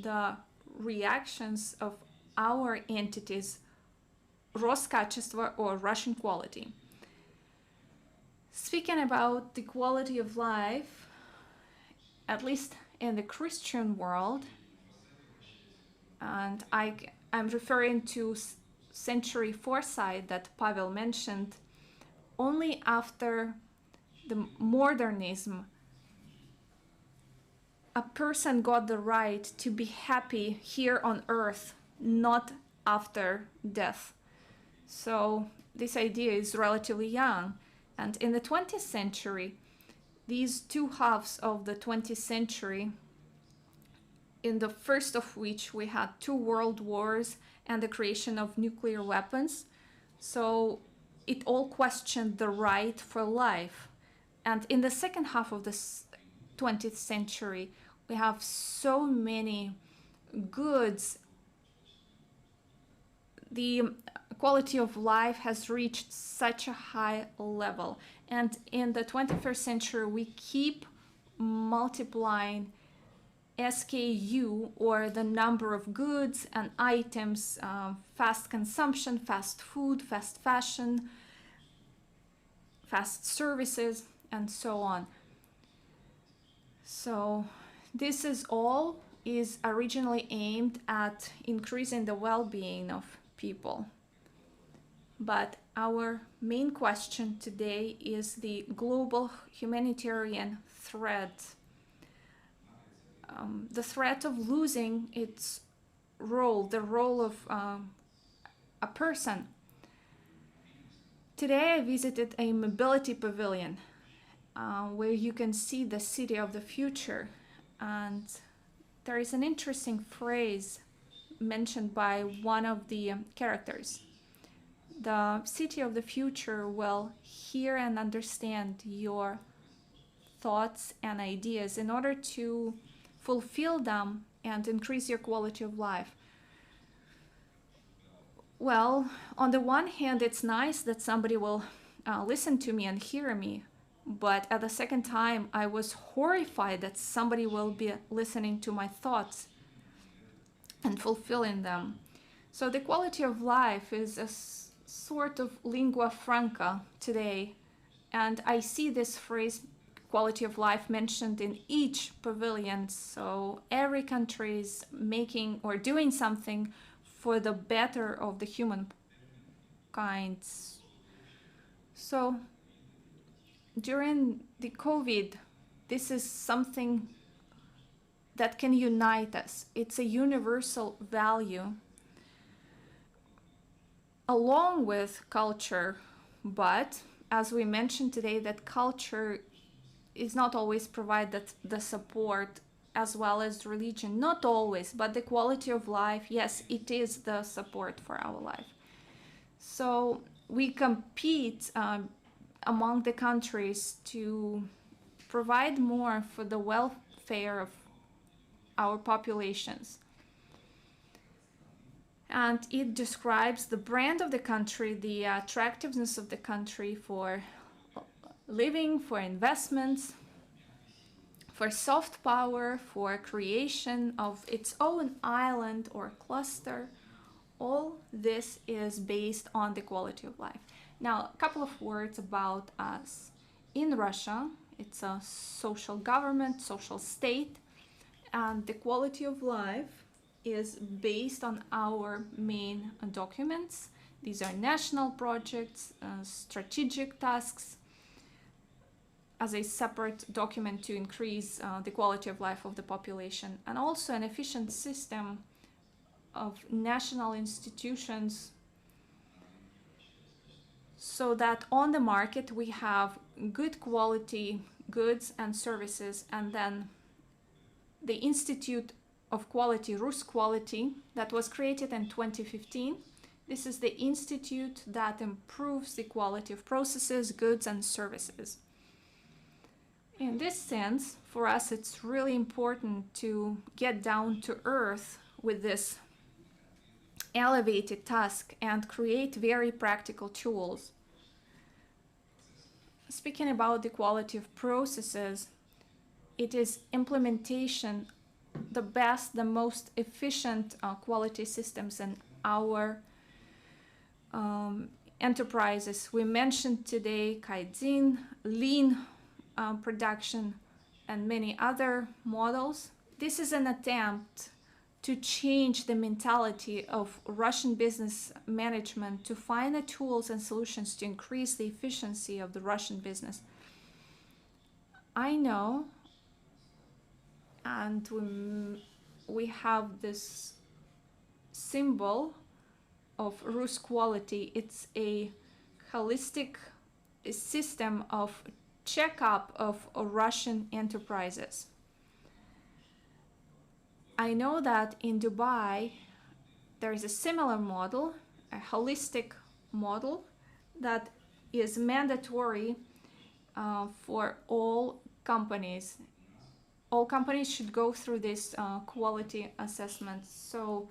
the reactions of our entities, Roskачество or Russian quality. Speaking about the quality of life, at least in the Christian world, and I'm referring to century foresight that Pavel mentioned, only after the modernism a person got the right to be happy here on earth, not after death. So this idea is relatively young. And in the 20th century, these two halves of the 20th century in the first of which we had 2 world wars and the creation of nuclear weapons. So it all questioned the right for life. And in the second half of the 20th century, we have so many goods. The quality of life has reached such a high level. And in the 21st century, we keep multiplying SKU, or the number of goods and items, fast consumption, fast food, fast fashion, fast services, and so on. So this is originally aimed at increasing the well-being of people. But our main question today is the global humanitarian threat. The threat of losing its role, the role of a person. Today I visited a mobility pavilion where you can see the city of the future, and there is an interesting phrase mentioned by one of the characters. The city of the future will hear and understand your thoughts and ideas in order to fulfill them and increase your quality of life. Well, on the one hand, it's nice that somebody will listen to me and hear me, but at the second time, I was horrified that somebody will be listening to my thoughts and fulfilling them. So the quality of life is a sort of lingua franca today, and I see this phrase quality of life mentioned in each pavilion. So every country is making or doing something for the better of the human kind. So during the COVID, this is something that can unite us. It's a universal value along with culture, but as we mentioned today, that culture is not always provided the support as well as religion. Not always, but the quality of life, yes, it is the support for our life. So we compete among the countries to provide more for the welfare of our populations. And it describes the brand of the country, the attractiveness of the country for living, for investments, for soft power, for creation of its own island or cluster. All this is based on the quality of life. Now, a couple of words about us. In Russia, it's a social government, social state, and the quality of life is based on our main documents. These are national projects, strategic tasks, as a separate document to increase the quality of life of the population, and also an efficient system of national institutions, so that on the market we have good quality goods and services. And then the Institute of Quality, Rus Quality, that was created in 2015. This is the institute that improves the quality of processes, goods, and services. In this sense, for us, it's really important to get down to earth with this elevated task and create very practical tools. Speaking about the quality of processes, it is implementation, the best, the most efficient quality systems in our enterprises. We mentioned today Kaizen, lean production, and many other models. This is an attempt to change the mentality of Russian business management, to find the tools and solutions to increase the efficiency of the Russian business. I know, and we have this symbol of Rus Quality. It's a holistic system of checkup of Russian enterprises. I I know that in Dubai there is a similar model, a holistic model that is mandatory for all companies. All companies should go through this quality assessment. So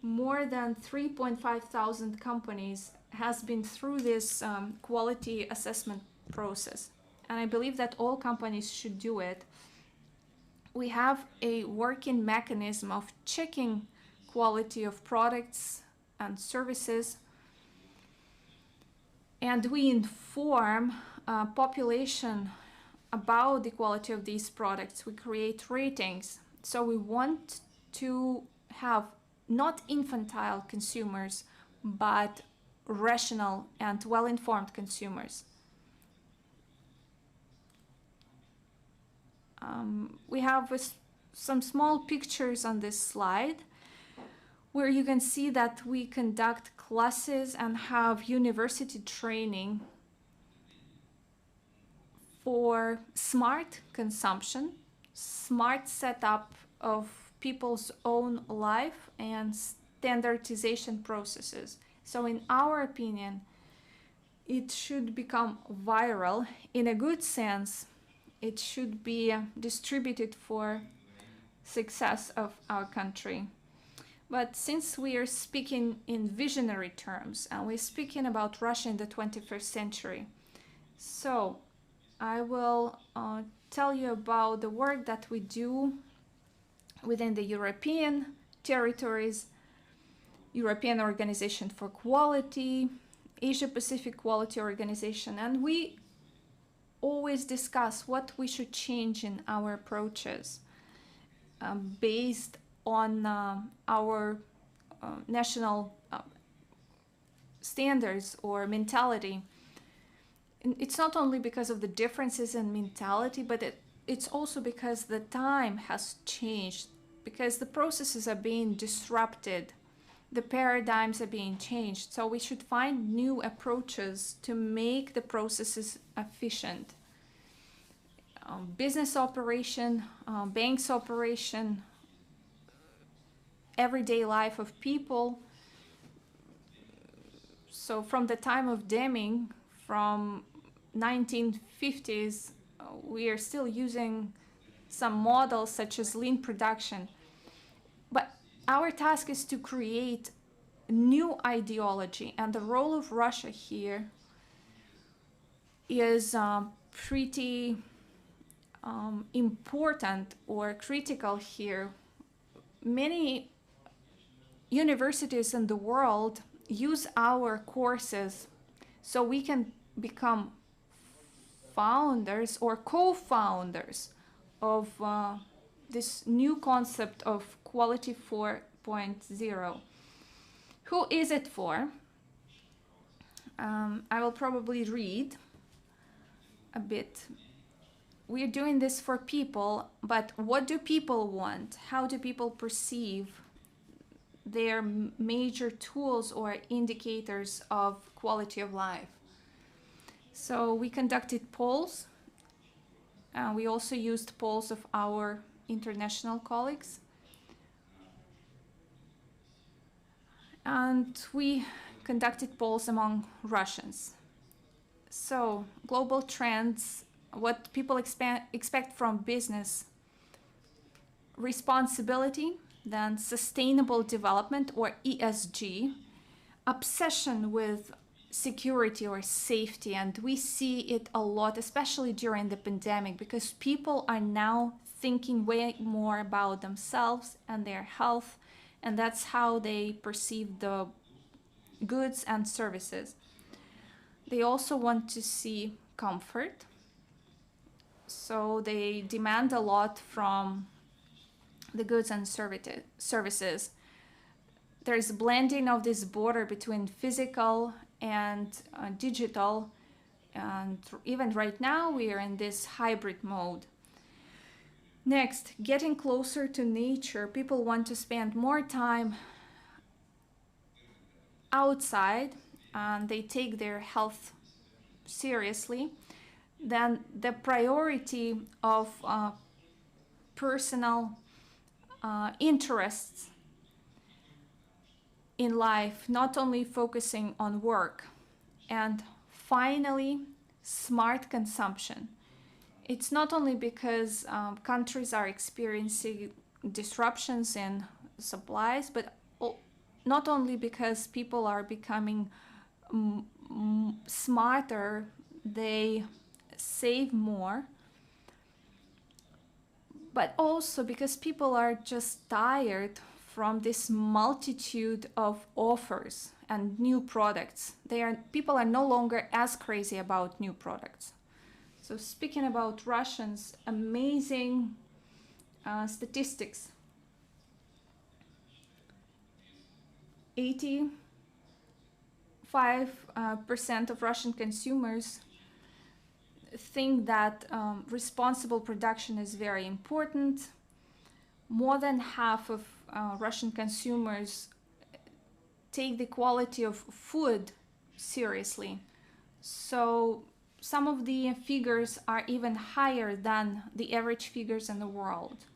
more than 3.5 thousand companies has been through this quality assessment process. And I believe that all companies should do it. We have a working mechanism of checking quality of products and services, and we inform population about the quality of these products. We create ratings. So we want to have not infantile consumers, but rational and well-informed consumers. We have some small pictures on this slide where you can see that we conduct classes and have university training for smart consumption, smart setup of people's own life, and standardization processes. So in our opinion, it should become viral in a good sense. It should be distributed for success of our country. But since we are speaking in visionary terms and we're speaking about Russia in the 21st century, so I will tell you about the work that we do within the European territories, European Organization for Quality, Asia Pacific Quality Organization, and we always discuss what we should change in our approaches based on our national standards or mentality. And it's not only because of the differences in mentality, but it's also because the time has changed, because the processes are being disrupted, the paradigms are being changed. So we should find new approaches to make the processes efficient. Business operation, banks operation, everyday life of people. So from the time of Deming, from 1950s, we are still using some models such as lean production. But our task is to create new ideology, and the role of Russia here is pretty important or critical here. Many universities in the world use our courses so we can become founders or co-founders of this new concept of Quality 4.0. Who is it for? I will probably read a bit. We're doing this for people, but what do people want? How do people perceive their major tools or indicators of quality of life? So we conducted polls. We also used polls of our international colleagues. And we conducted polls among Russians. So global trends, what people expect from business: responsibility, then sustainable development or ESG, obsession with security or safety, and we see it a lot, especially during the pandemic, because people are now thinking way more about themselves and their health, and that's how they perceive the goods and services. They also want to see comfort, so they demand a lot from the goods and services. There's a blending of this border between physical and digital, and even right now we are in this hybrid mode. Next, getting closer to nature. People want to spend more time outside, and they take their health seriously. Then the priority of personal interests in life, not only focusing on work. And finally, smart consumption. It's not only because countries are experiencing disruptions in supplies, but not only because people are becoming smarter, they save more, but also because people are just tired from this multitude of offers and new products. People are no longer as crazy about new products. So speaking about Russians, amazing statistics. 85% of Russian consumers think that responsible production is very important. More than half of Russian consumers take the quality of food seriously. So some of the figures are even higher than the average figures in the world.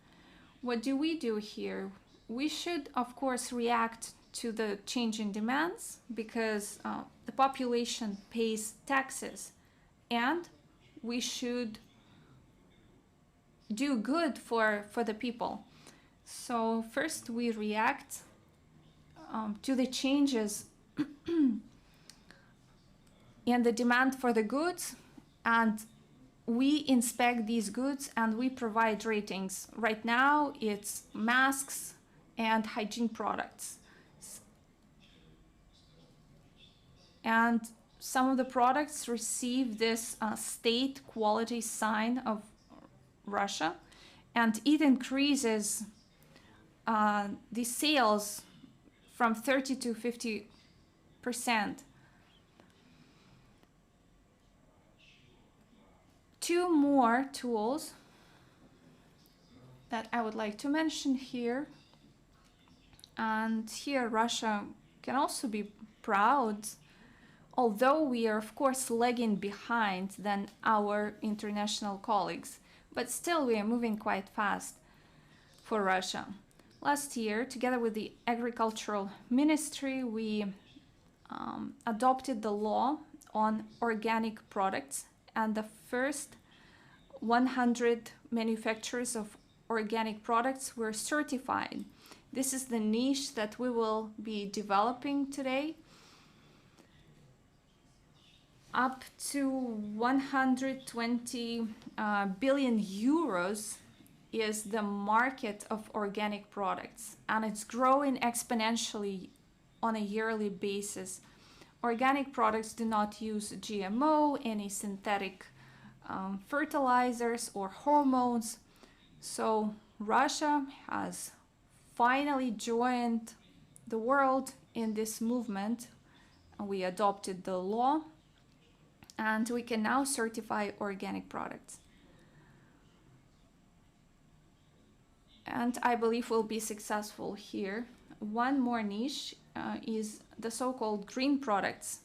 What do we do here? We should, of course, react to the change in demands because the population pays taxes, and we should do good for the people. So first we react to the changes in the demand for the goods, and we inspect these goods and we provide ratings. Right now it's masks and hygiene products. And some of the products receive this state quality sign of Russia, and it increases the sales from 30 to 50%. Two more tools that I would like to mention here. And here Russia can also be proud, although we are of course lagging behind than our international colleagues, but still we are moving quite fast for Russia. Last year, together with the Agricultural Ministry, we adopted the law on organic products, and the first 100 manufacturers of organic products were certified. This is the niche that we will be developing today. Up to 120 billion euros is the market of organic products, and it's growing exponentially on a yearly basis. Organic products do not use GMO, any synthetic fertilizers or hormones. So Russia has finally joined the world in this movement. We adopted the law, and we can now certify organic products. And I believe we'll be successful here. One more niche is the so-called green products.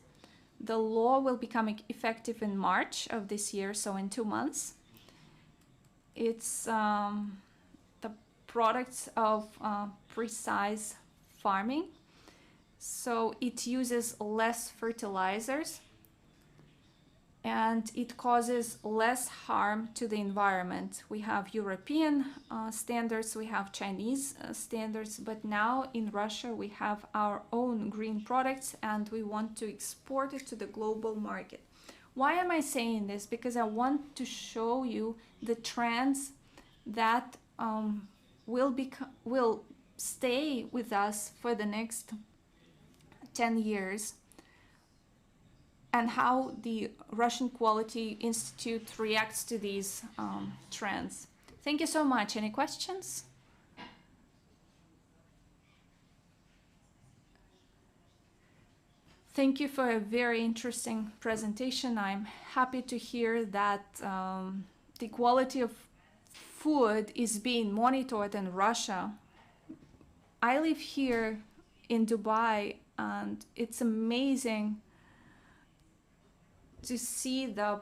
The law will become effective in March of this year, so in 2 months. It's the products of precise farming. So it uses less fertilizers, and it causes less harm to the environment. We have European standards, we have Chinese standards, but now in Russia we have our own green products, and we want to export it to the global market. Why am I saying this? Because I want to show you the trends that will stay with us for the next 10 years, and how the Russian Quality Institute reacts to these trends. Thank you so much. Any questions? Thank you for a very interesting presentation. I'm happy to hear that the quality of food is being monitored in Russia. I live here in Dubai, and it's amazing to see the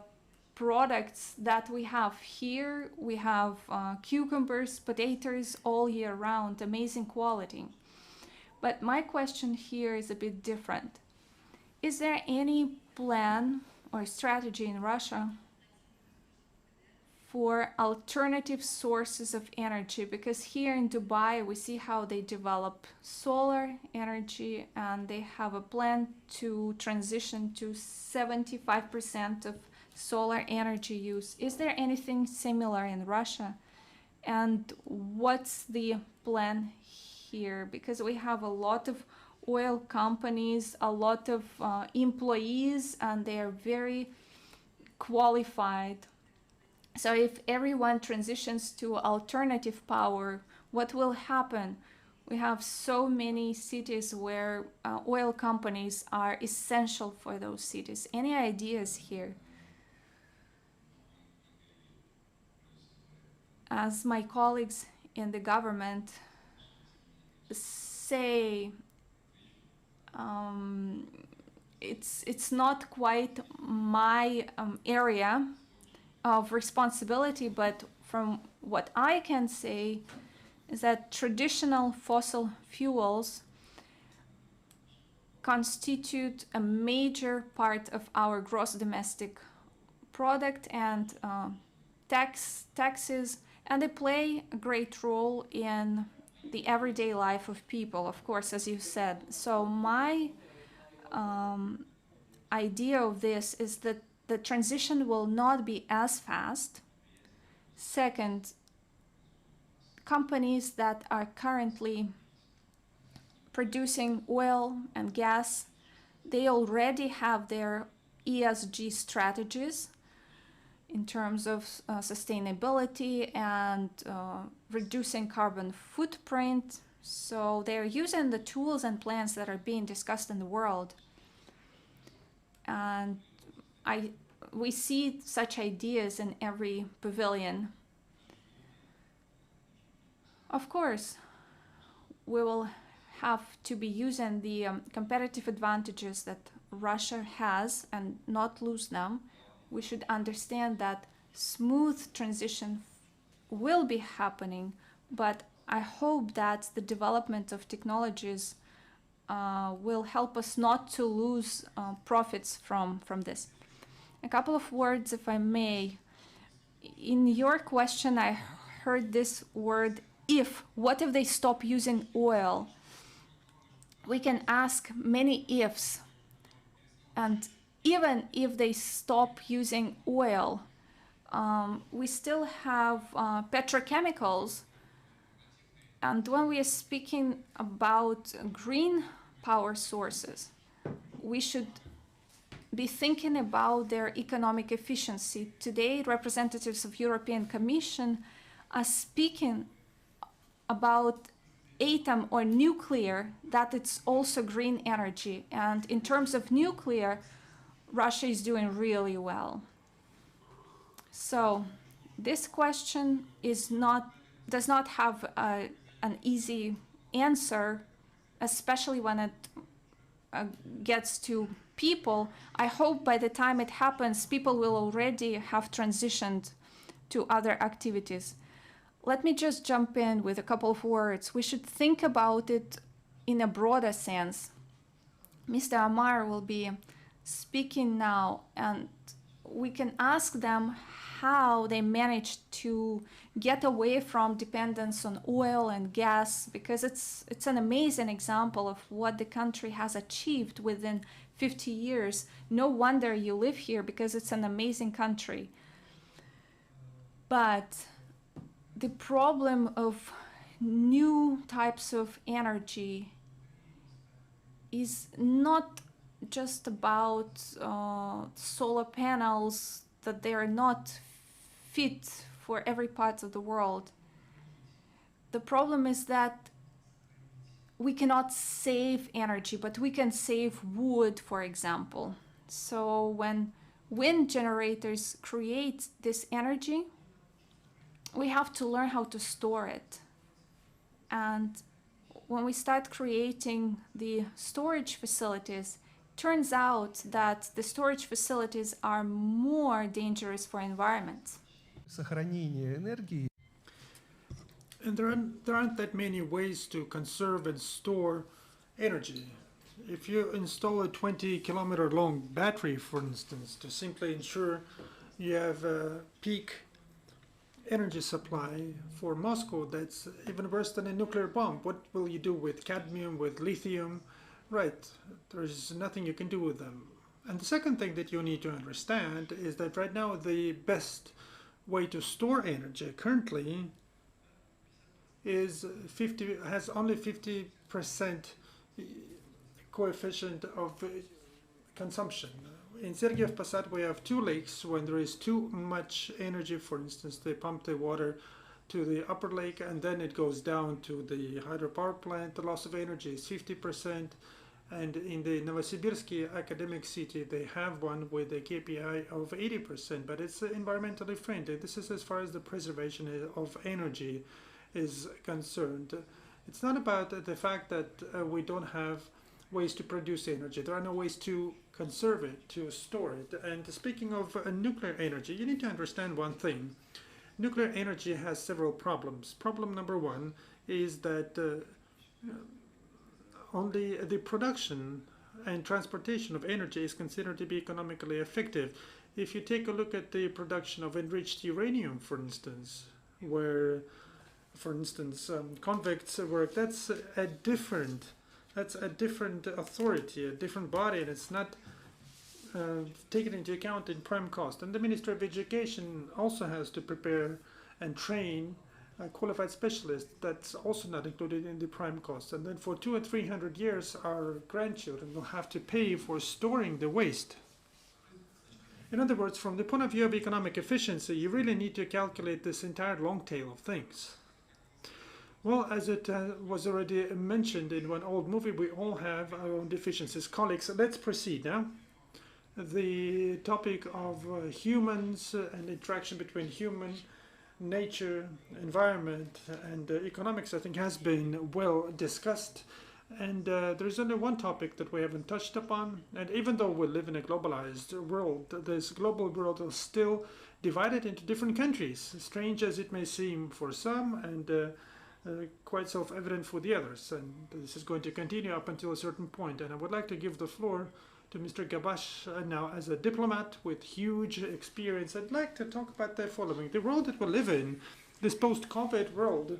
products that we have here. We have cucumbers, potatoes all year round, amazing quality. But my question here is a bit different. Is there any plan or strategy in Russia for alternative sources of energy? Because here in Dubai, we see how they develop solar energy, and they have a plan to transition to 75% of solar energy use. Is there anything similar in Russia? And what's the plan here? Because we have a lot of oil companies, a lot of employees, and they are very qualified. So if everyone transitions to alternative power, what will happen? We have so many cities where oil companies are essential for those cities. Any ideas here? As my colleagues in the government say, it's not quite my area of responsibility, but from what I can say is that traditional fossil fuels constitute a major part of our gross domestic product and taxes, and they play a great role in the everyday life of people, of course, as you said. So my idea of this is that the transition will not be as fast. Second, companies that are currently producing oil and gas, they already have their ESG strategies in terms of sustainability and reducing carbon footprint. So they're using the tools and plans that are being discussed in the world. And we see such ideas in every pavilion. Of course, we will have to be using the competitive advantages that Russia has and not lose them. We should understand that smooth transition will be happening, but I hope that the development of technologies will help us not to lose profits from this. A couple of words, if I may. In your question, I heard this word, if. What if they stop using oil? We can ask many ifs. And even if they stop using oil, we still have petrochemicals. And when we are speaking about green power sources, we should be thinking about their economic efficiency. Today, representatives of European Commission are speaking about atom or nuclear, that it's also green energy. And in terms of nuclear, Russia is doing really well. So this question does not have an easy answer, especially when it gets to people. I hope by the time it happens, people will already have transitioned to other activities. Let me just jump in with a couple of words. We should think about it in a broader sense. Mr. Amar will be speaking now, and we can ask them how they managed to get away from dependence on oil and gas, because it's an amazing example of what the country has achieved within 50 years. No wonder you live here, because it's an amazing country. But the problem of new types of energy is not just about solar panels, that they are not fit for every part of the world. The problem is that we cannot save energy, but we can save wood, for example. So when wind generators create this energy, we have to learn how to store it. And when we start creating the storage facilities, turns out that the storage facilities are more dangerous for environment. Сохранение энергии. And there aren't that many ways to conserve and store energy. If you install a 20-kilometer long battery, for instance, to simply ensure you have a peak energy supply for Moscow that's even worse than a nuclear bomb, what will you do with cadmium, with lithium? Right, there's nothing you can do with them. And the second thing that you need to understand is that right now the best way to store energy currently has only 50% coefficient of consumption. In Sergiev Posad we have two lakes. When there is too much energy, for instance, they pump the water to the upper lake and then it goes down to the hydropower plant. The loss of energy is 50%. And in the Novosibirsky academic city, they have one with a KPI of 80%, but it's environmentally friendly. This is as far as the preservation of energy is concerned. It's not about the fact that we don't have ways to produce energy. There are no ways to conserve it, to store it. And speaking of nuclear energy, you need to understand one thing. Nuclear energy has several problems. Problem number one is that only the production and transportation of energy is considered to be economically effective. If you take a look at the production of enriched uranium, for instance, where, for instance, convicts work, that's a different authority, a different body, and it's not taken into account in prime cost. And the Ministry of Education also has to prepare and train qualified specialists. That's also not included in the prime cost. And then for 200 and 300 years, our grandchildren will have to pay for storing the waste. In other words, from the point of view of economic efficiency, you really need to calculate this entire long tail of things. Well, as it was already mentioned in one old movie, we all have our own deficiencies. Colleagues, let's proceed now. The topic of humans and interaction between human, nature, environment, and economics, I think, has been well discussed. And there's only one topic that we haven't touched upon. And even though we live in a globalized world, this global world is still divided into different countries, strange as it may seem for some, and quite self-evident for the others. And this is going to continue up until a certain point. And I would like to give the floor to Mr. Gabash now. As a diplomat with huge experience, I'd like to talk about the following. The world that we live in, this post-COVID world,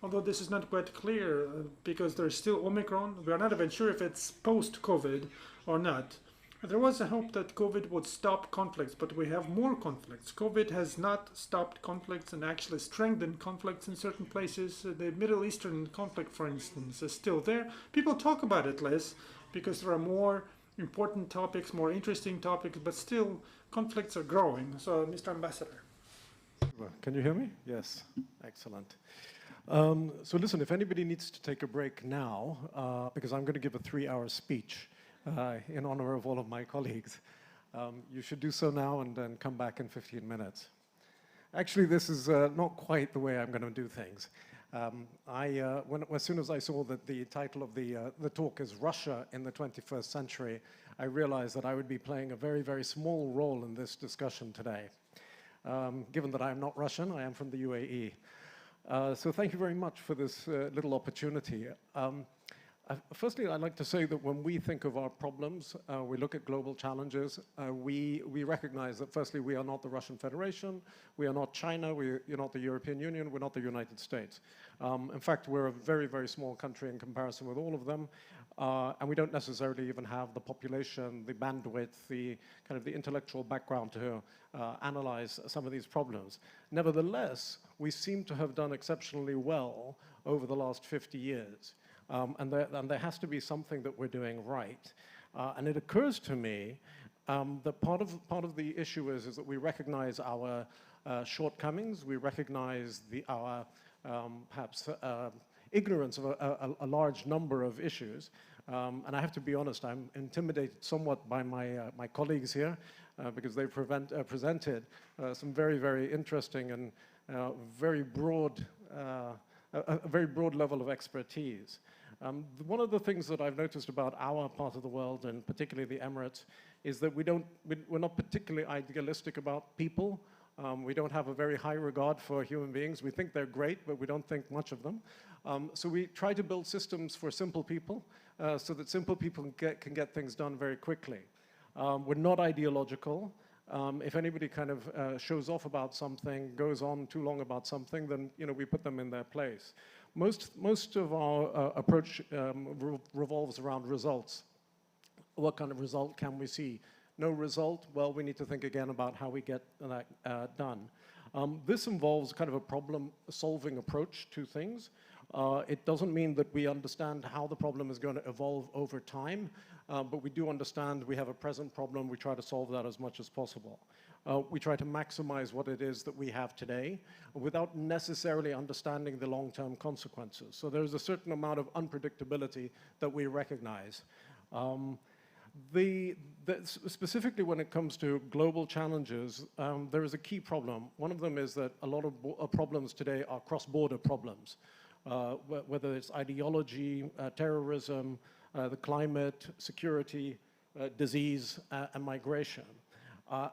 although this is not quite clear because there's still Omicron, we are not even sure if it's post-COVID or not. There was a hope that COVID would stop conflicts, but we have more conflicts. COVID has not stopped conflicts and actually strengthened conflicts in certain places. The Middle Eastern conflict, for instance, is still there. People talk about it less because there are more important topics, more interesting topics, but still conflicts are growing. So, Mr. Ambassador. Can you hear me? Yes, excellent. So listen, if anybody needs to take a break now, because I'm going to give a 3-hour speech in honor of all of my colleagues, you should do so now and then come back in 15 minutes. Actually, this is not quite the way I'm going to do things. As soon as I saw that the title of the talk is Russia in the 21st Century, I realized that I would be playing a very, very small role in this discussion today. Given that I'm not Russian, I am from the UAE. So thank you very much for this little opportunity. Firstly, I'd like to say that when we think of our problems, we look at global challenges, we recognize that firstly, we are not the Russian Federation, we are not China, we're not the European Union, we're not the United States. In fact, we're a very, very small country in comparison with all of them, and we don't necessarily even have the population, the bandwidth, the kind of the intellectual background to analyze some of these problems. Nevertheless, we seem to have done exceptionally well over the last 50 years. And there has to be something that we're doing right. And it occurs to me that part of the issue is that we recognize our shortcomings, we recognize our perhaps ignorance of a large number of issues. And I have to be honest, I'm intimidated somewhat by my colleagues here because they presented some very, very interesting and a very broad level of expertise. One of the things that I've noticed about our part of the world, and particularly the Emirates, is that we're not particularly idealistic about people. We don't have a very high regard for human beings. We think they're great, but we don't think much of them. So we try to build systems for simple people so that simple people can get things done very quickly. We're not ideological. If anybody kind of shows off about something, goes on too long about something, then we put them in their place. Most of our approach revolves around results. What kind of result can we see? No result? Well, we need to think again about how we get that done. This involves kind of a problem-solving approach to things. It doesn't mean that we understand how the problem is going to evolve over time, but we do understand we have a present problem. We try to solve that as much as possible. We try to maximize what it is that we have today without necessarily understanding the long-term consequences. So there's a certain amount of unpredictability that we recognize. Specifically when it comes to global challenges, there is a key problem. One of them is that a lot of problems today are cross-border problems, whether it's ideology, terrorism, the climate, security, disease, and migration.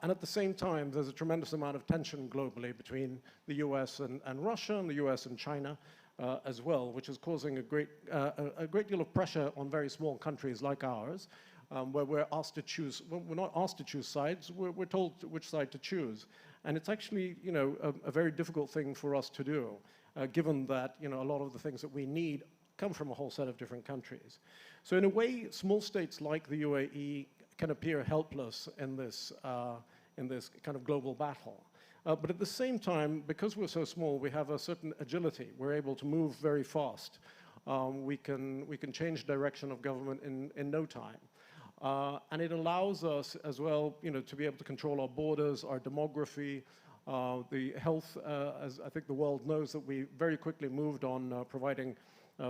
And at the same time, there's a tremendous amount of tension globally between the US and Russia, and the US and China as well, which is causing a great deal of pressure on very small countries like ours, where we're asked to choose. Well, we're not asked to choose sides. We're told which side to choose, and it's actually, a very difficult thing for us to do, given that a lot of the things that we need come from a whole set of different countries. So in a way, small states like the UAE can appear helpless in this kind of global battle. But at the same time, because we're so small, we have a certain agility. We're able to move very fast. We can change direction of government in no time. And it allows us as well, to be able to control our borders, our demography, the health, as I think the world knows that we very quickly moved on providing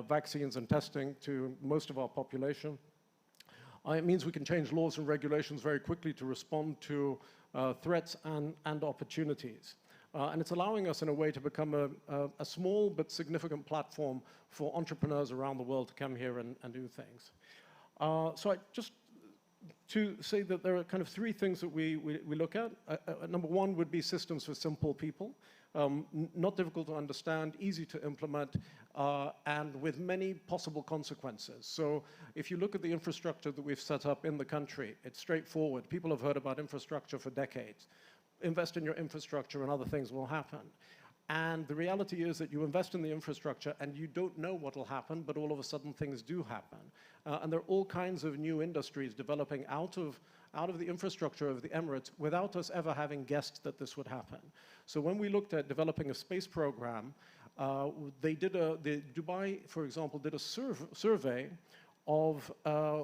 vaccines and testing to most of our population. It means we can change laws and regulations very quickly to respond to threats and opportunities. And it's allowing us in a way to become a small but significant platform for entrepreneurs around the world to come here and do things. So just to say that there are kind of three things that we look at. Number one would be systems for simple people. Not difficult to understand, easy to implement, and with many possible consequences. So if you look at the infrastructure that we've set up in the country, it's straightforward. People have heard about infrastructure for decades. Invest in your infrastructure and other things will happen. And the reality is that you invest in the infrastructure and you don't know what will happen, but all of a sudden things do happen. And there are all kinds of new industries developing out of the infrastructure of the Emirates without us ever having guessed that this would happen. So when we looked at developing a space program, Dubai, for example, did a survey of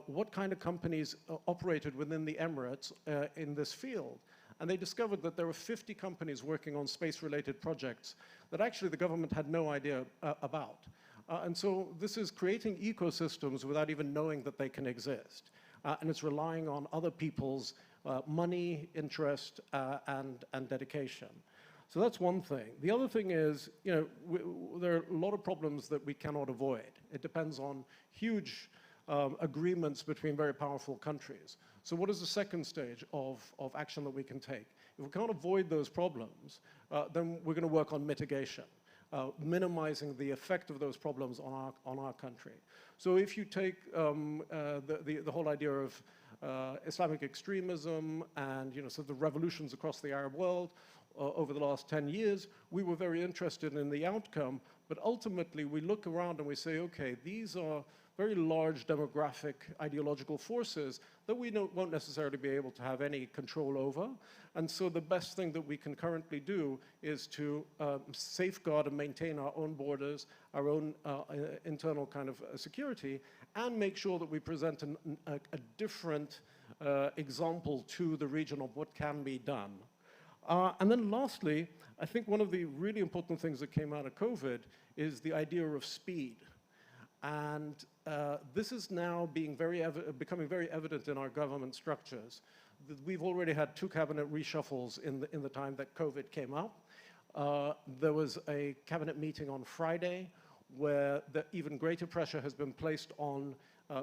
what kind of companies operated within the Emirates in this field. And they discovered that there were 50 companies working on space-related projects that actually the government had no idea about. And so this is creating ecosystems without even knowing that they can exist. And it's relying on other people's money, interest, and dedication. So that's one thing. The other thing is, there are a lot of problems that we cannot avoid. It depends on huge agreements between very powerful countries. So what is the second stage of action that we can take? If we can't avoid those problems, then we're going to work on mitigation, minimizing the effect of those problems on our country. So if you take the whole idea of Islamic extremism and sort of the revolutions across the Arab world over the last 10 years, we were very interested in the outcome, but ultimately we look around and we say, okay, these are very large demographic ideological forces that we won't necessarily be able to have any control over. And so the best thing that we can currently do is to safeguard and maintain our own borders, our own internal kind of security, and make sure that we present a different example to the region of what can be done. And then lastly, I think one of the really important things that came out of COVID is the idea of speed. And this is now becoming very evident in our government structures. We've already had 2 cabinet reshuffles in the time that COVID came up. There was a cabinet meeting on Friday where even greater pressure has been placed on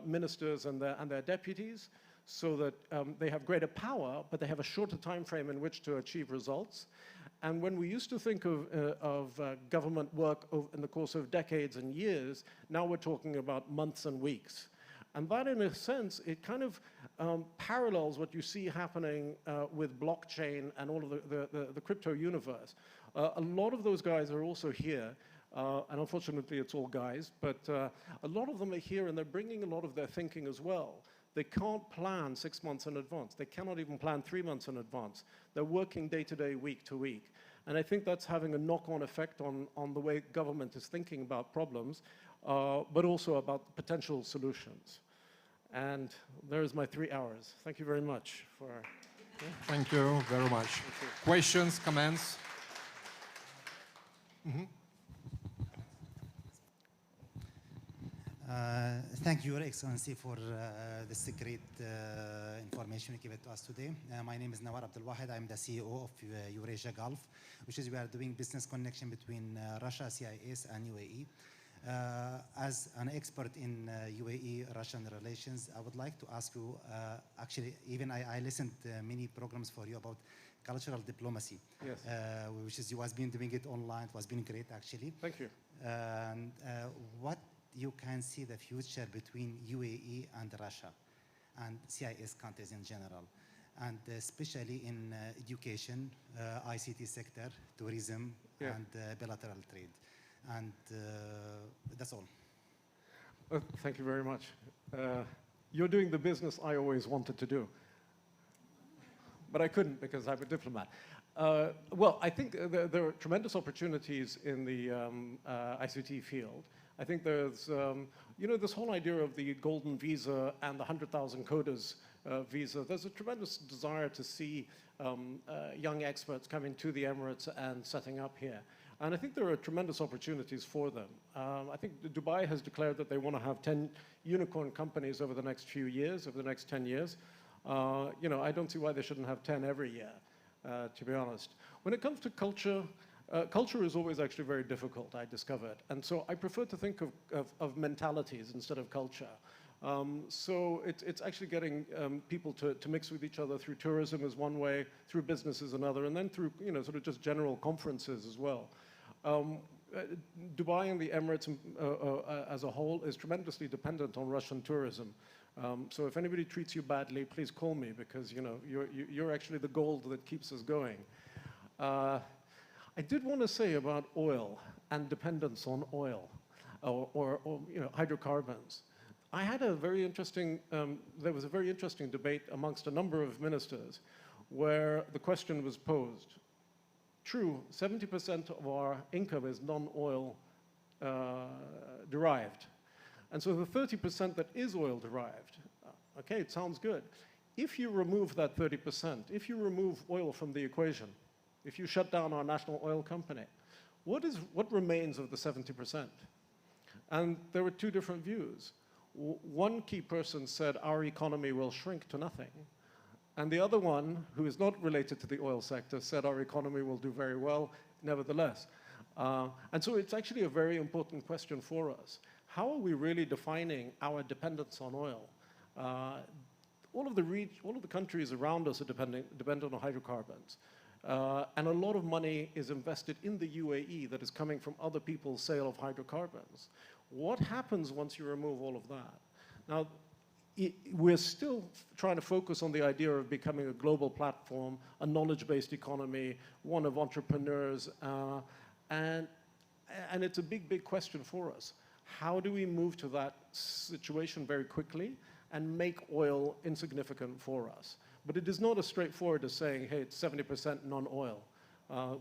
ministers and their deputies, so that they have greater power, but they have a shorter time frame in which to achieve results. And when we used to think of government work in the course of decades and years, now we're talking about months and weeks. And that, in a sense, it kind of parallels what you see happening with blockchain and all of the crypto universe. A lot of those guys are also here, and unfortunately it's all guys, but a lot of them are here and they're bringing a lot of their thinking as well. They can't plan 6 months in advance. They cannot even plan 3 months in advance. They're working day to day, week to week. And I think that's having a knock-on effect on the way government is thinking about problems, but also about potential solutions. And there's my 3 hours. Thank you very much for... Thank you very much. Questions, comments? Mm-hmm. Thank you, Your Excellency, for this great information you gave it to us today. My name is Nawar Abdul Wahid. I'm the CEO of Eurasia Gulf, which is we are doing business connection between Russia, CIS, and UAE. As an expert in UAE-Russian relations, I would like to ask you, actually, even I listened to many programs for you about cultural diplomacy, yes. Which is you has been doing it online. It was been great, actually. Thank you. And what you can see the future between UAE and Russia and CIS countries in general, and especially in education, ICT sector, tourism, yeah. and bilateral trade. And that's all. Thank you very much. You're doing the business I always wanted to do. But I couldn't because I'm a diplomat. Well, I think there are tremendous opportunities in the ICT field. I think there's, you know, this whole idea of the golden visa and the 100,000 coders visa. There's a tremendous desire to see young experts coming to the Emirates and setting up here. And I think there are tremendous opportunities for them. I think Dubai has declared that they want to have 10 unicorn companies over the next few years, over the next 10 years. You know, I don't see why they shouldn't have 10 every year, to be honest. When it comes to culture, culture is always actually very difficult, I discovered. And so I prefer to think of mentalities instead of culture. So it's actually getting people to mix with each other through tourism is one way, through business is another, and then through, you know, sort of just general conferences as well. Dubai and the Emirates as a whole is tremendously dependent on Russian tourism. So if anybody treats you badly, please call me, because, you know, you're actually the gold that keeps us going. I did want to say about oil and dependence on oil or you know, hydrocarbons. I had a very interesting, there was a very interesting debate amongst a number of ministers where the question was posed. True, 70% of our income is non-oil derived. And so the 30% that is oil derived, okay, it sounds good. If you remove that 30%, if you remove oil from the equation, if you shut down our national oil company, what remains of the 70%? And there were two different views. One key person said our economy will shrink to nothing. And the other one, who is not related to the oil sector, said our economy will do very well nevertheless. And so it's actually a very important question for us. How are we really defining our dependence on oil? All of the countries around us are dependent on hydrocarbons. And a lot of money is invested in the UAE that is coming from other people's sale of hydrocarbons. What happens once you remove all of that? Now, we're still trying to focus on the idea of becoming a global platform, a knowledge-based economy, one of entrepreneurs, and it's a big, big question for us. How do we move to that situation very quickly and make oil insignificant for us? But it is not as straightforward as saying, hey, it's 70% non-oil.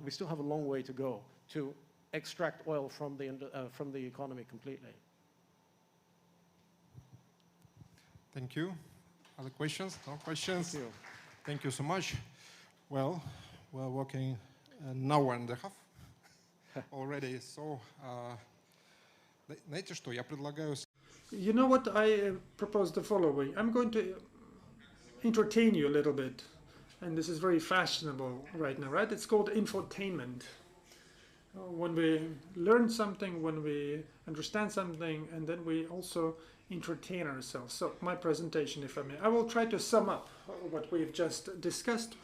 We still have a long way to go to extract oil from the economy completely. Thank you. Other questions? No questions? Thank you. Thank you so much. Well, we're working an hour and a half already. So, знаете что, я предлагаю... You know what, I propose the following. I'm going to entertain you a little bit. And this is very fashionable right now, right? It's called infotainment. When we learn something, and understand something, and then we also entertain ourselves. So my presentation, if I may, I will try to sum up what we've just discussed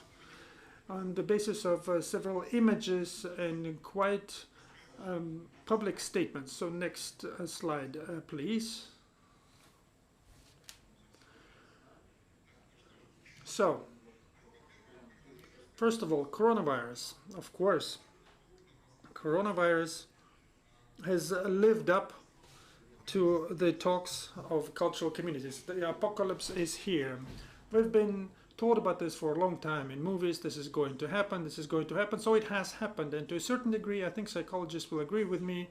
on the basis of several images and quite public statements. So next slide, please. So, first of all, coronavirus. Of course, coronavirus has lived up to the talks of cultural communities. The apocalypse is here. We've been told about this for a long time in movies. This is going to happen, this is going to happen. So it has happened. And to a certain degree, I think psychologists will agree with me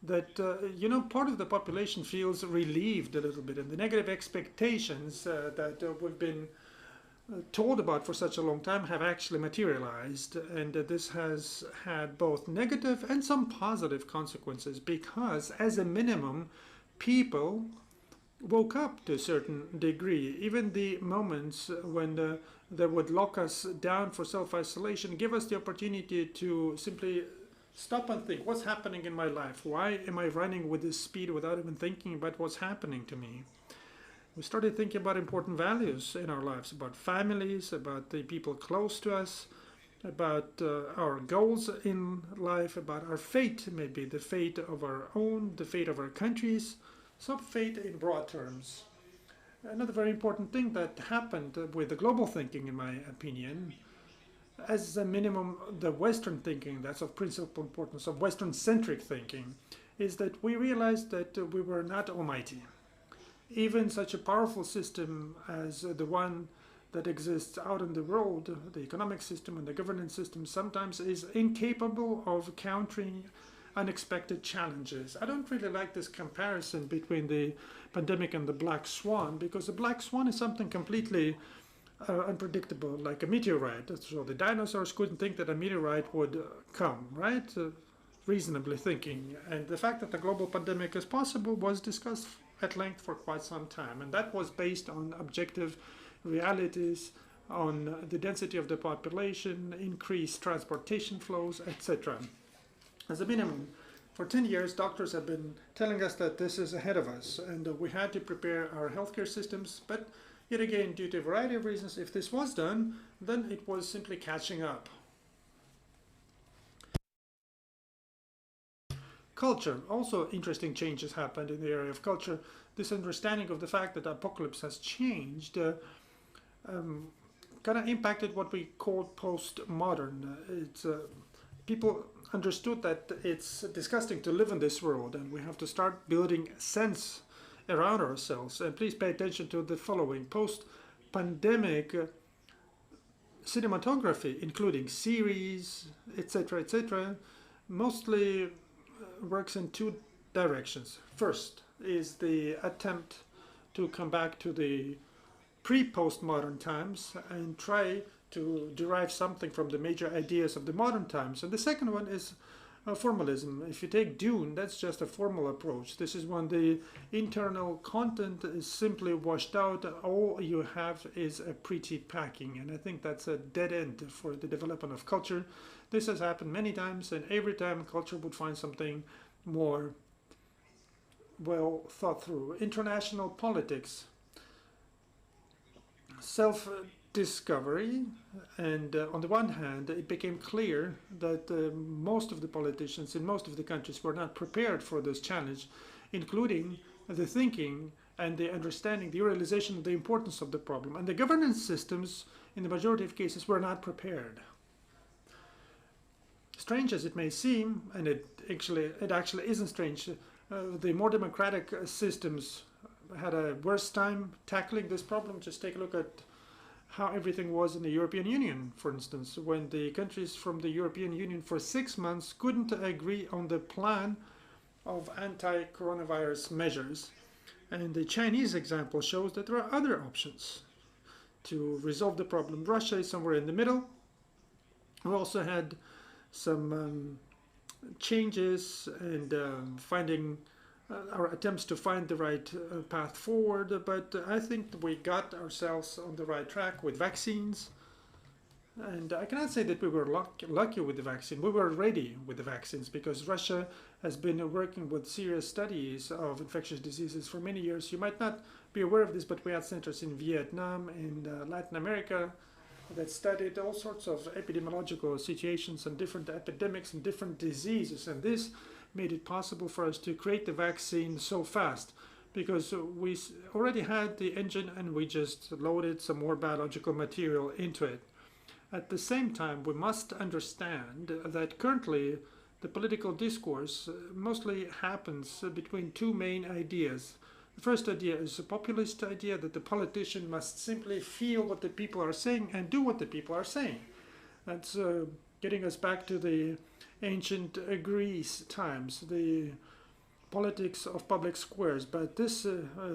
that, you know, part of the population feels relieved a little bit. And the negative expectations that we've been told about for such a long time have actually materialized, and this has had both negative and some positive consequences, because as a minimum people woke up to a certain degree. Even the moments when they would lock us down for self-isolation give us the opportunity to simply stop and think, what's happening in my life? Why am I running with this speed without even thinking about what's happening to me? We started thinking about important values in our lives, about families, about the people close to us, about our goals in life, about our fate, maybe the fate of our own, the fate of our countries, some fate in broad terms. Another very important thing that happened with the global thinking, in my opinion, as a minimum, the Western thinking, that's of principal importance, of Western-centric thinking, is that we realized that we were not almighty. Even such a powerful system as the one that exists out in the world, the economic system and the governance system, sometimes is incapable of countering unexpected challenges. I don't really like this comparison between the pandemic and the black swan, because the black swan is something completely unpredictable, like a meteorite. So the dinosaurs couldn't think that a meteorite would come, right? Reasonably thinking. And the fact that the global pandemic is possible was discussed at length for quite some time, and that was based on objective realities, on the density of the population, increased transportation flows, etc. As a minimum, for 10 years, doctors have been telling us that this is ahead of us, and we had to prepare our healthcare systems, but yet again, due to a variety of reasons, if this was done, then it was simply catching up. Culture. Also interesting changes happened in the area of culture. This understanding of the fact that the apocalypse has changed kind of impacted what we call postmodern. People understood that it's disgusting to live in this world, and we have to start building sense around ourselves. And please pay attention to the following. Post-pandemic cinematography, including series, etc., mostly works in two directions. First is the attempt to come back to the pre-postmodern times and try to derive something from the major ideas of the modern times. And the second one is formalism. If you take Dune, that's just a formal approach. This is when the internal content is simply washed out. All you have is a pretty packing. And I think that's a dead end for the development of culture. This has happened many times, and every time culture would find something more well thought through. International politics, self-discovery, and on the one hand, it became clear that most of the politicians in most of the countries were not prepared for this challenge, including the thinking and the understanding, the realization of the importance of the problem. And the governance systems, in the majority of cases, were not prepared. Strange as it may seem, and it actually isn't strange, the more democratic systems had a worse time tackling this problem. Just take a look at how everything was in the European Union, for instance, when the countries from the European Union for 6 months couldn't agree on the plan of anti-coronavirus measures. And the Chinese example shows that there are other options to resolve the problem. Russia is somewhere in the middle. We also had some changes and finding our attempts to find the right path forward, but I think we got ourselves on the right track with vaccines. And I cannot say that we were lucky with the vaccine. We were ready with the vaccines because Russia has been working with serious studies of infectious diseases for many years. You might not be aware of this, but we had centers in Vietnam, in Latin America, that studied all sorts of epidemiological situations and different epidemics and different diseases. And this made it possible for us to create the vaccine so fast because we already had the engine and we just loaded some more biological material into it. At the same time, we must understand that currently the political discourse mostly happens between two main ideas. The first idea is a populist idea that the politician must simply feel what the people are saying and do what the people are saying. That's getting us back to the ancient Greece times, the politics of public squares. But this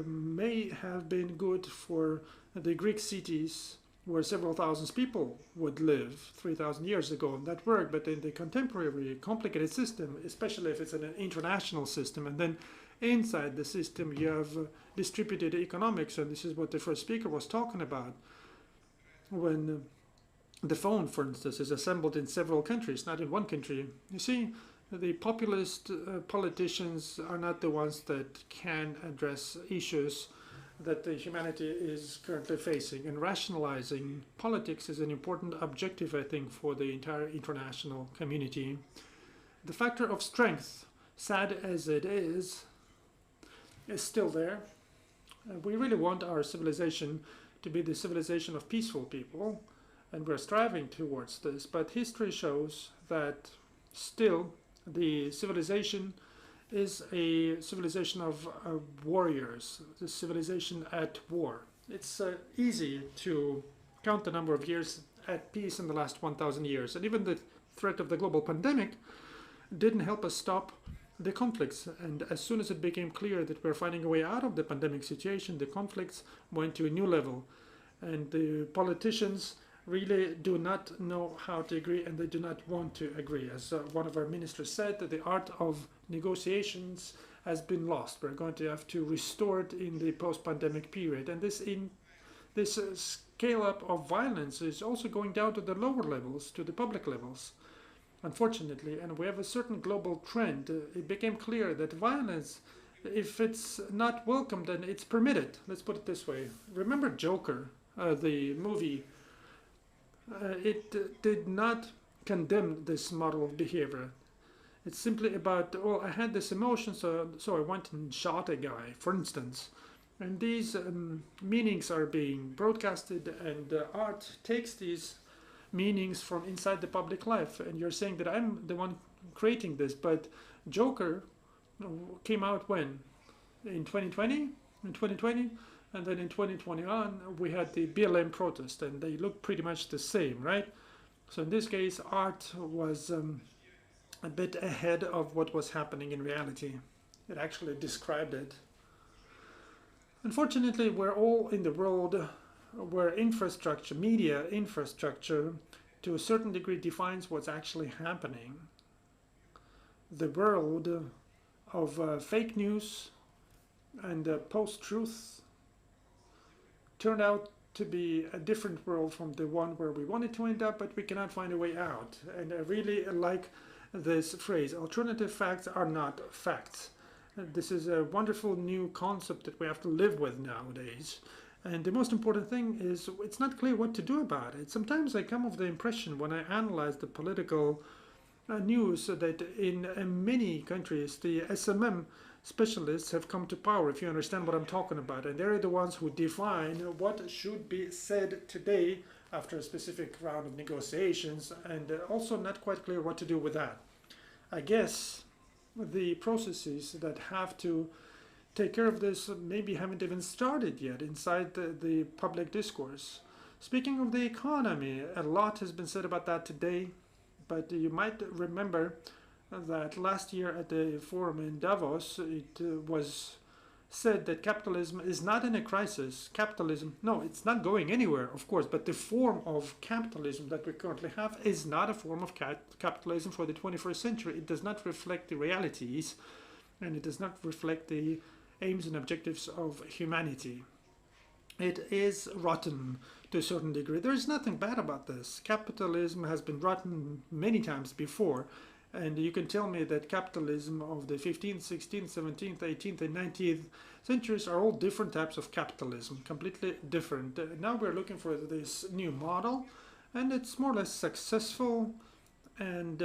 may have been good for the Greek cities where several thousand people would live 3,000 years ago, and that worked. But in the contemporary complicated system, especially if it's an international system, and then inside the system you have distributed economics, and this is what the first speaker was talking about. When the phone, for instance, is assembled in several countries, not in one country, you see, the populist politicians are not the ones that can address issues that the humanity is currently facing. And rationalizing politics is an important objective, I think, for the entire international community. The factor of strength, sad as it is still there. We really want our civilization to be the civilization of peaceful people, and we're striving towards this. But history shows that still the civilization is a civilization of warriors, the civilization at war. It's easy to count the number of years at peace in the last 1,000 years. And even the threat of the global pandemic didn't help us stop the conflicts. And as soon as it became clear that we're finding a way out of the pandemic situation, the conflicts went to a new level. And the politicians really do not know how to agree, and they do not want to agree. As one of our ministers said, that the art of negotiations has been lost. We're going to have to restore it in the post-pandemic period. And this scale up of violence is also going down to the lower levels, to the public levels, unfortunately. And we have a certain global trend. It became clear that violence, if it's not welcome, then it's permitted. Let's put it this way. Remember Joker, the movie? It did not condemn this model of behavior. It's simply about, oh, I had this emotion, so I went and shot a guy, for instance. And these meanings are being broadcasted, and art takes these meanings from inside the public life. And you're saying that I'm the one creating this, but Joker came out when? In 2020? In 2020? And then in 2021, we had the BLM protest, and they look pretty much the same, right? So in this case, art was a bit ahead of what was happening in reality. It actually described it. Unfortunately, we're all in the world where infrastructure, media infrastructure, to a certain degree defines what's actually happening. The world of fake news and post-truth turned out to be a different world from the one where we wanted to end up, but we cannot find a way out. And I really like this phrase, alternative facts are not facts. This is a wonderful new concept that we have to live with nowadays. And the most important thing is it's not clear what to do about it. Sometimes I come of the impression when I analyze the political news that in many countries the SMM specialists have come to power, if you understand what I'm talking about. And they're the ones who define what should be said today after a specific round of negotiations, and also not quite clear what to do with that. I guess the processes that have to take care of this maybe haven't even started yet inside the public discourse. Speaking of the economy, a lot has been said about that today, but you might remember that last year at the forum in Davos, it was said that capitalism is not in a crisis. Capitalism, no, it's not going anywhere, of course, but the form of capitalism that we currently have is not a form of capitalism for the 21st century. It does not reflect the realities, and it does not reflect the aims and objectives of humanity. it is rotten to a certain degree. There is nothing bad about this. Capitalism has been rotten many times before, and you can tell me that capitalism of the 15th, 16th, 17th, 18th, and 19th centuries are all different types of capitalism, completely different. Now we're looking for this new model, and it's more or less successful. And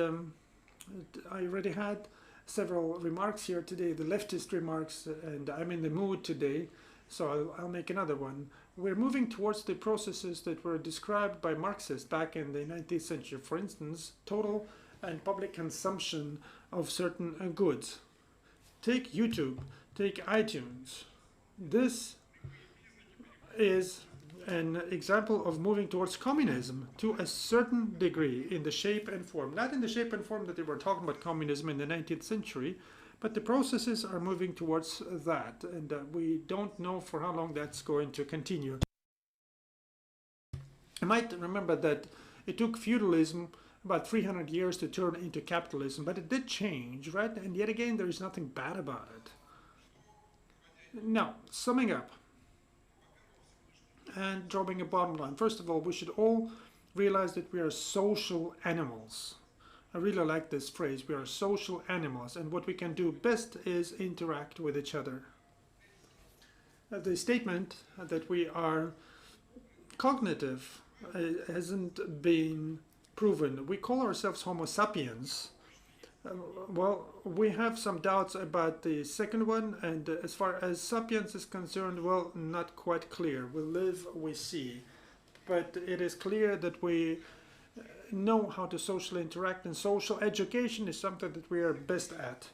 I already had several remarks here today, the leftist remarks, and I'm in the mood today, so I'll make another one. We're moving towards the processes that were described by Marxists back in the 19th century. For instance, total and public consumption of certain goods. Take YouTube, take iTunes. This is an example of moving towards communism to a certain degree in the shape and form. Not in the shape and form that they were talking about communism in the 19th century, but the processes are moving towards that, and we don't know for how long that's going to continue. You might remember that it took feudalism about 300 years to turn into capitalism, but it did change, right? And yet again, there is nothing bad about it. Now, summing up and drawing a bottom line. First of all, we should all realize that we are social animals. I really like this phrase. We are social animals, and what we can do best is interact with each other. The statement that we are cognitive hasn't been proven. We call ourselves Homo sapiens. Well, we have some doubts about the second one, and as far as sapiens is concerned, well, not quite clear. We live, we see. But it is clear that we know how to socially interact, and social education is something that we are best at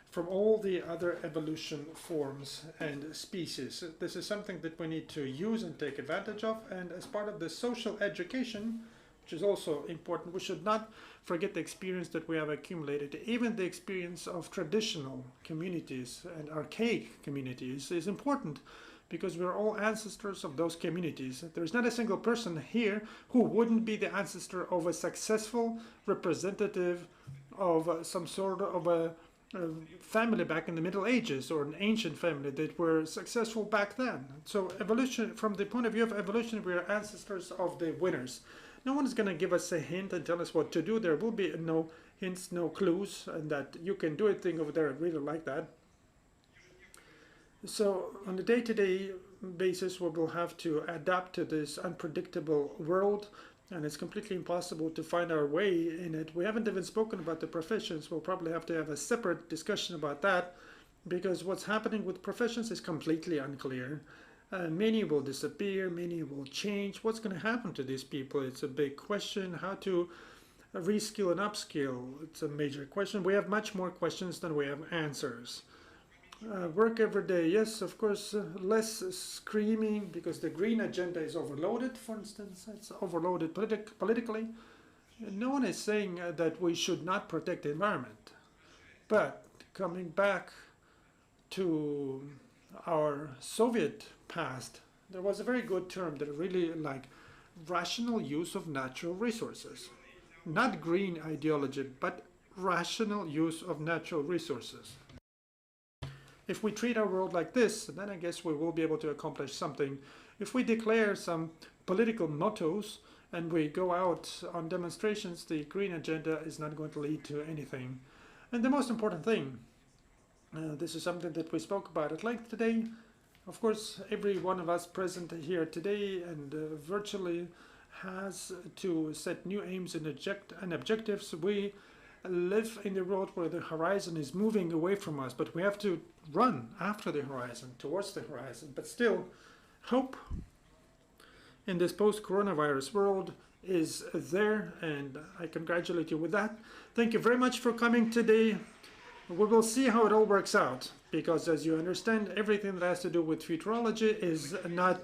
from all the other evolution forms and species. This is something that we need to use and take advantage of, and as part of the social education, which is also important, we should not forget the experience that we have accumulated. Even the experience of traditional communities and archaic communities is important, because we're all ancestors of those communities. There's not a single person here who wouldn't be the ancestor of a successful representative of some sort of a family back in the Middle Ages, or an ancient family that were successful back then. So evolution, from the point of view of evolution, we are ancestors of the winners. No one is going to give us a hint and tell us what to do. There will be no hints, no clues, and that you can do a thing over there. I really like that. So on a day-to-day basis, we will have to adapt to this unpredictable world, and it's completely impossible to find our way in it. We haven't even spoken about the professions. We'll probably have to have a separate discussion about that, because what's happening with professions is completely unclear. Many will disappear, many will change. What's going to happen to these people? It's a big question. How to reskill and upskill, it's a major question. We have much more questions than we have answers. Work every day, yes, of course, less screaming, because the green agenda is overloaded, for instance. It's overloaded politically. No one is saying that we should not protect the environment. But coming back to our Soviet past, there was a very good term that I really like: rational use of natural resources. Not green ideology, but rational use of natural resources. If we treat our world like this, then I guess we will be able to accomplish something. If we declare some political mottos and we go out on demonstrations, the green agenda is not going to lead to anything. And the most important thing, this is something that we spoke about at length today. Of course, every one of us present here today and virtually has to set new aims and objectives. We live in the world where the horizon is moving away from us, but we have to run after the horizon, towards the horizon. But still, hope in this post-coronavirus world is there, and I congratulate you with that. Thank you very much for coming today. We will see how it all works out, because as you understand, everything that has to do with futurology is not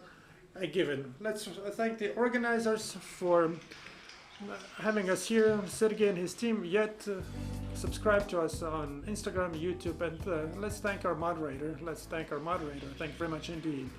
a given. Let's thank the organizers for having us here, Sergey and his team. Yet subscribe to us on Instagram, YouTube, and let's thank our moderator. Thank you very much indeed.